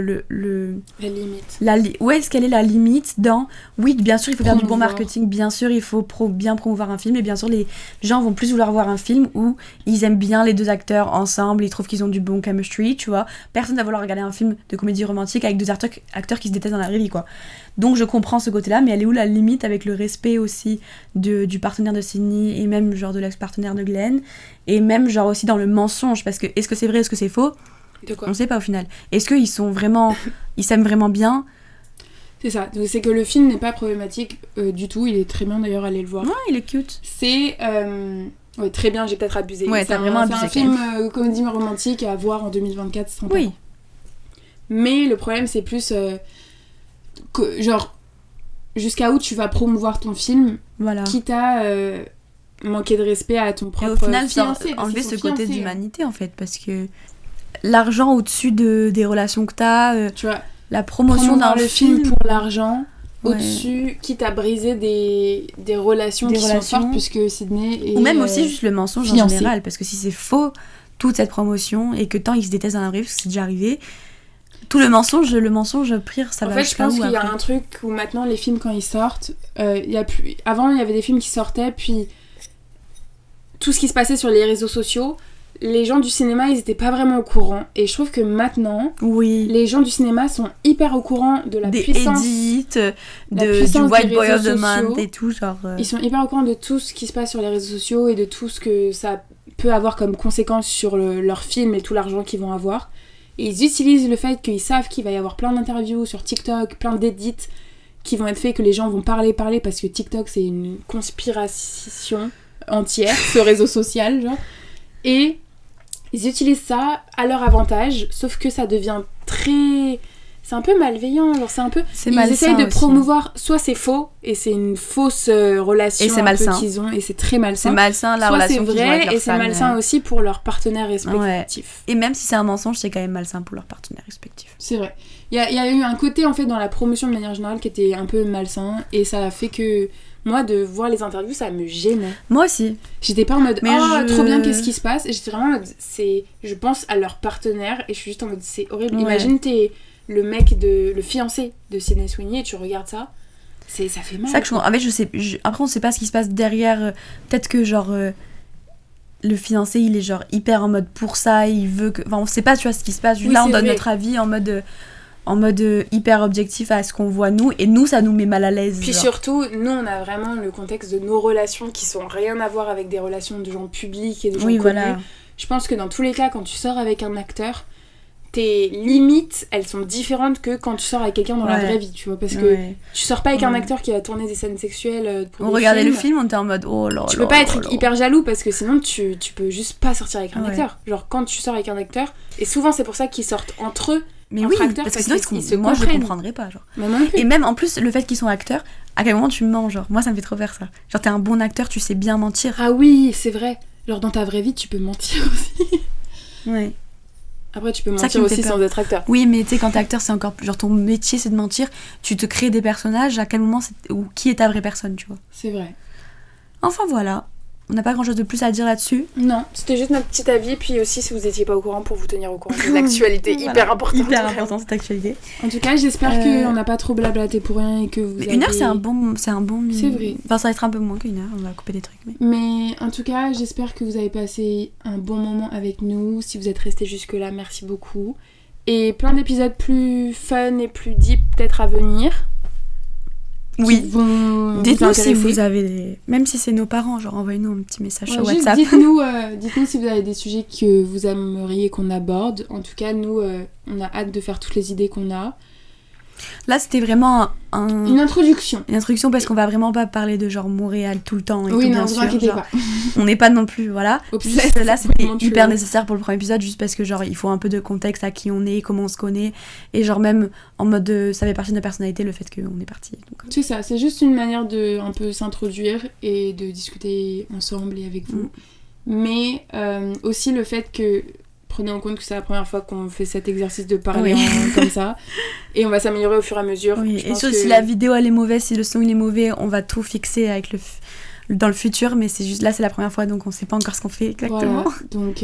limite. Où est-ce qu'elle est la limite dans oui bien sûr il faut faire du bon marketing, bien sûr il faut bien promouvoir un film et bien sûr les gens vont plus vouloir voir un film où ils aiment bien les 2 acteurs ensemble, ils trouvent qu'ils ont du bon chemistry, tu vois. Personne va vouloir regarder un film de comédie romantique avec 2 acteurs qui se détestent dans la vraie vie, quoi. Donc je comprends ce côté-là, mais elle est où la limite avec le respect aussi du partenaire de Sydney et même genre de l'ex-partenaire de Glenn et même genre aussi dans le mensonge, parce que est-ce que c'est vrai, est-ce que c'est faux? De quoi? On sait pas au final. Est-ce qu'ils sont vraiment... ils s'aiment vraiment bien? C'est ça. Donc, c'est que le film n'est pas problématique du tout. Il est très bien d'ailleurs, allez le voir. Ouais, il est cute. C'est... Ouais, très bien, j'ai peut-être abusé. Ouais, t'as vraiment abusé. C'est un film comédie romantique à voir en 2024, c'est sympa. Oui. Mais le problème, c'est plus... genre, jusqu'à où tu vas promouvoir ton film, voilà. Quitte à manquer de respect à ton propre fiancé. Enlever ce côté d'humanité, en fait, parce que... l'argent au-dessus des relations que t'as, tu vois, la promotion d'un film pour l'argent, au-dessus, quitte à briser des relations sont fortes, puisque Sydney est... Ou même aussi juste le mensonge fiancé. En général, parce que si c'est faux, toute cette promotion, et que tant ils se détestent dans la vraie vie, parce que c'est déjà arrivé, tout le mensonge pire, ça va... En fait, je pense qu'il y a un truc où maintenant, les films, quand ils sortent, avant, il y avait des films qui sortaient, puis tout ce qui se passait sur les réseaux sociaux... Les gens du cinéma, ils étaient pas vraiment au courant. Et je trouve que maintenant, les gens du cinéma sont hyper au courant de la puissance... Des edits, du White Boy of the Month et tout, genre... Ils sont hyper au courant de tout ce qui se passe sur les réseaux sociaux et de tout ce que ça peut avoir comme conséquence sur leur film et tout l'argent qu'ils vont avoir. Et ils utilisent le fait qu'ils savent qu'il va y avoir plein d'interviews sur TikTok, plein d'édits qui vont être faits, que les gens vont parler, parce que TikTok, c'est une conspiration entière, ce réseau social, genre. Et... ils utilisent ça à leur avantage, sauf que ça devient très c'est un peu malveillant, genre c'est un peu... C'est Ils malsain essayent de aussi. promouvoir, soit c'est faux, et c'est une fausse relation Et c'est un malsain. peu qu'ils ont, et c'est très C'est malsain. malsain la Soit c'est relation qu'ils ont avec vrai, leur et c'est femme, malsain aussi pour leurs partenaires respectifs. Et même si c'est un mensonge, c'est quand même malsain pour leurs partenaires respectifs. C'est vrai. Il y a eu un côté, en fait, dans la promotion de manière générale qui était un peu malsain, et ça a fait que, moi, de voir les interviews, ça me gênait. Moi aussi. J'étais pas en mode Mais trop bien, qu'est-ce qui se passe, et j'étais vraiment en mode je pense à leur partenaire et je suis juste en mode c'est horrible. Ouais. Imagine t'es le fiancé de Sydney Sweeney et tu regardes ça, ça fait mal. C'est ça que en fait, après on sait pas ce qui se passe derrière. Peut-être que genre le fiancé il est genre hyper en mode pour ça, il veut que, enfin on sait pas, tu vois ce qui se passe. Oui, Là on c'est donne vrai. notre avis en mode hyper objectif à ce qu'on voit nous, et nous ça nous met mal à l'aise. Puis genre. surtout, nous on a vraiment le contexte de nos relations qui sont rien à voir avec des relations de gens publics et de gens Oui, connus. voilà. Je pense que dans tous les cas, quand tu sors avec un acteur, tes limites, elles sont différentes que quand tu sors avec quelqu'un dans la Ouais. vraie vie, tu vois, parce que Ouais. tu sors pas avec un Ouais. acteur qui va tourner des scènes sexuelles pour On des regardait films. le film, on était en mode oh là Tu là peux pas là être là. hyper jaloux parce que sinon tu peux juste pas sortir avec un Ouais. acteur. Genre quand tu sors avec un acteur, et souvent c'est pour ça qu'ils sortent entre eux, Mais entre oui, acteurs, parce que parce sinon qu'ils se moi je comprennent. comprendrais pas genre. mais moi non plus. Et même en plus le fait qu'ils sont acteurs, à quel moment tu mens genre. Moi ça me fait trop faire ça. Genre t'es un bon acteur, tu sais bien mentir. Ah oui, c'est vrai. Genre dans ta vraie vie tu peux mentir aussi. Ouais. Après tu peux Ça qui mentir me fait aussi peur. sans être acteur. Oui, mais tu sais, quand t'es acteur, c'est encore plus. Genre, ton métier, c'est de mentir. Tu te crées des personnages. À quel moment ou qui est ta vraie personne, tu vois. C'est vrai. Enfin, voilà. On n'a pas grand chose de plus à dire là-dessus. Non, c'était juste notre petit avis, puis aussi si vous étiez pas au courant pour vous tenir au courant d'une actualité Voilà. hyper importante. Hyper important cette actualité. En tout cas, j'espère qu'on n'a pas trop blablaté pour rien et que vous Mais avez... une heure, c'est un bon. C'est vrai. Enfin, ça va être un peu moins qu'une heure. On va couper des trucs. Mais... Mais en tout cas, j'espère que vous avez passé un bon moment avec nous. Si vous êtes restés jusque-là, merci beaucoup. Et plein d'épisodes plus fun et plus deep peut-être à venir. Qui Oui. vont vous Dites-nous si intéresser. vous avez des... Même si c'est nos parents, genre envoyez-nous un petit message sur Ouais, juste WhatsApp. dites-nous si vous avez des sujets que vous aimeriez qu'on aborde. En tout cas, nous, on a hâte de faire toutes les idées qu'on a. Là, c'était vraiment Une introduction. une introduction parce qu'on va vraiment pas parler de genre Montréal tout le temps et Oui, tout, non, bien vous sûr. inquiétez genre, pas. on n'est pas non plus, voilà. Obsesse Juste là, c'était pour Montréal. hyper nécessaire pour le premier épisode, juste parce que genre il faut un peu de contexte à qui on est, comment on se connaît, et genre même en mode ça fait partie de notre personnalité le fait qu'on est parti. Donc, C'est ça, c'est juste une manière de un peu s'introduire et de discuter ensemble et avec vous. Mais aussi le fait que, prenez en compte que c'est la première fois qu'on fait cet exercice de parler Oui. comme ça, et on va s'améliorer au fur et à mesure. oui. Je Et pense surtout que- si la vidéo elle est mauvaise, si le son il est mauvais, on va tout fixer avec dans le futur, mais c'est juste là c'est la première fois donc on sait pas encore ce qu'on fait exactement. Voilà, donc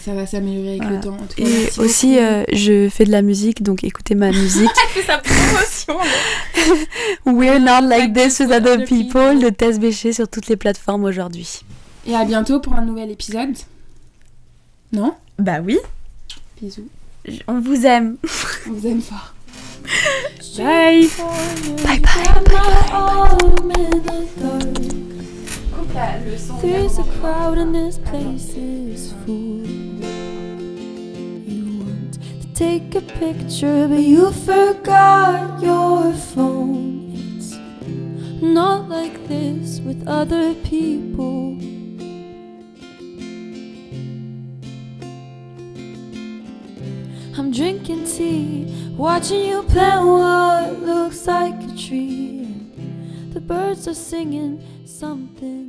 ça va s'améliorer avec Voilà. le temps. En tout cas, Et merci aussi beaucoup. je fais de la musique, donc écoutez ma musique. C'est sa promotion. We're not like this with other Other people people. de Tess Béché sur toutes les plateformes aujourd'hui. Et à bientôt pour un nouvel épisode. Non? Bah oui, Bisous. on vous aime. On vous aime fort. Bye. Bye There's a crowd and this place is full. You want to take a picture, but you forgot your phone. It's not like this with other people. I'm drinking tea, watching you plant what looks like a tree. The birds are singing something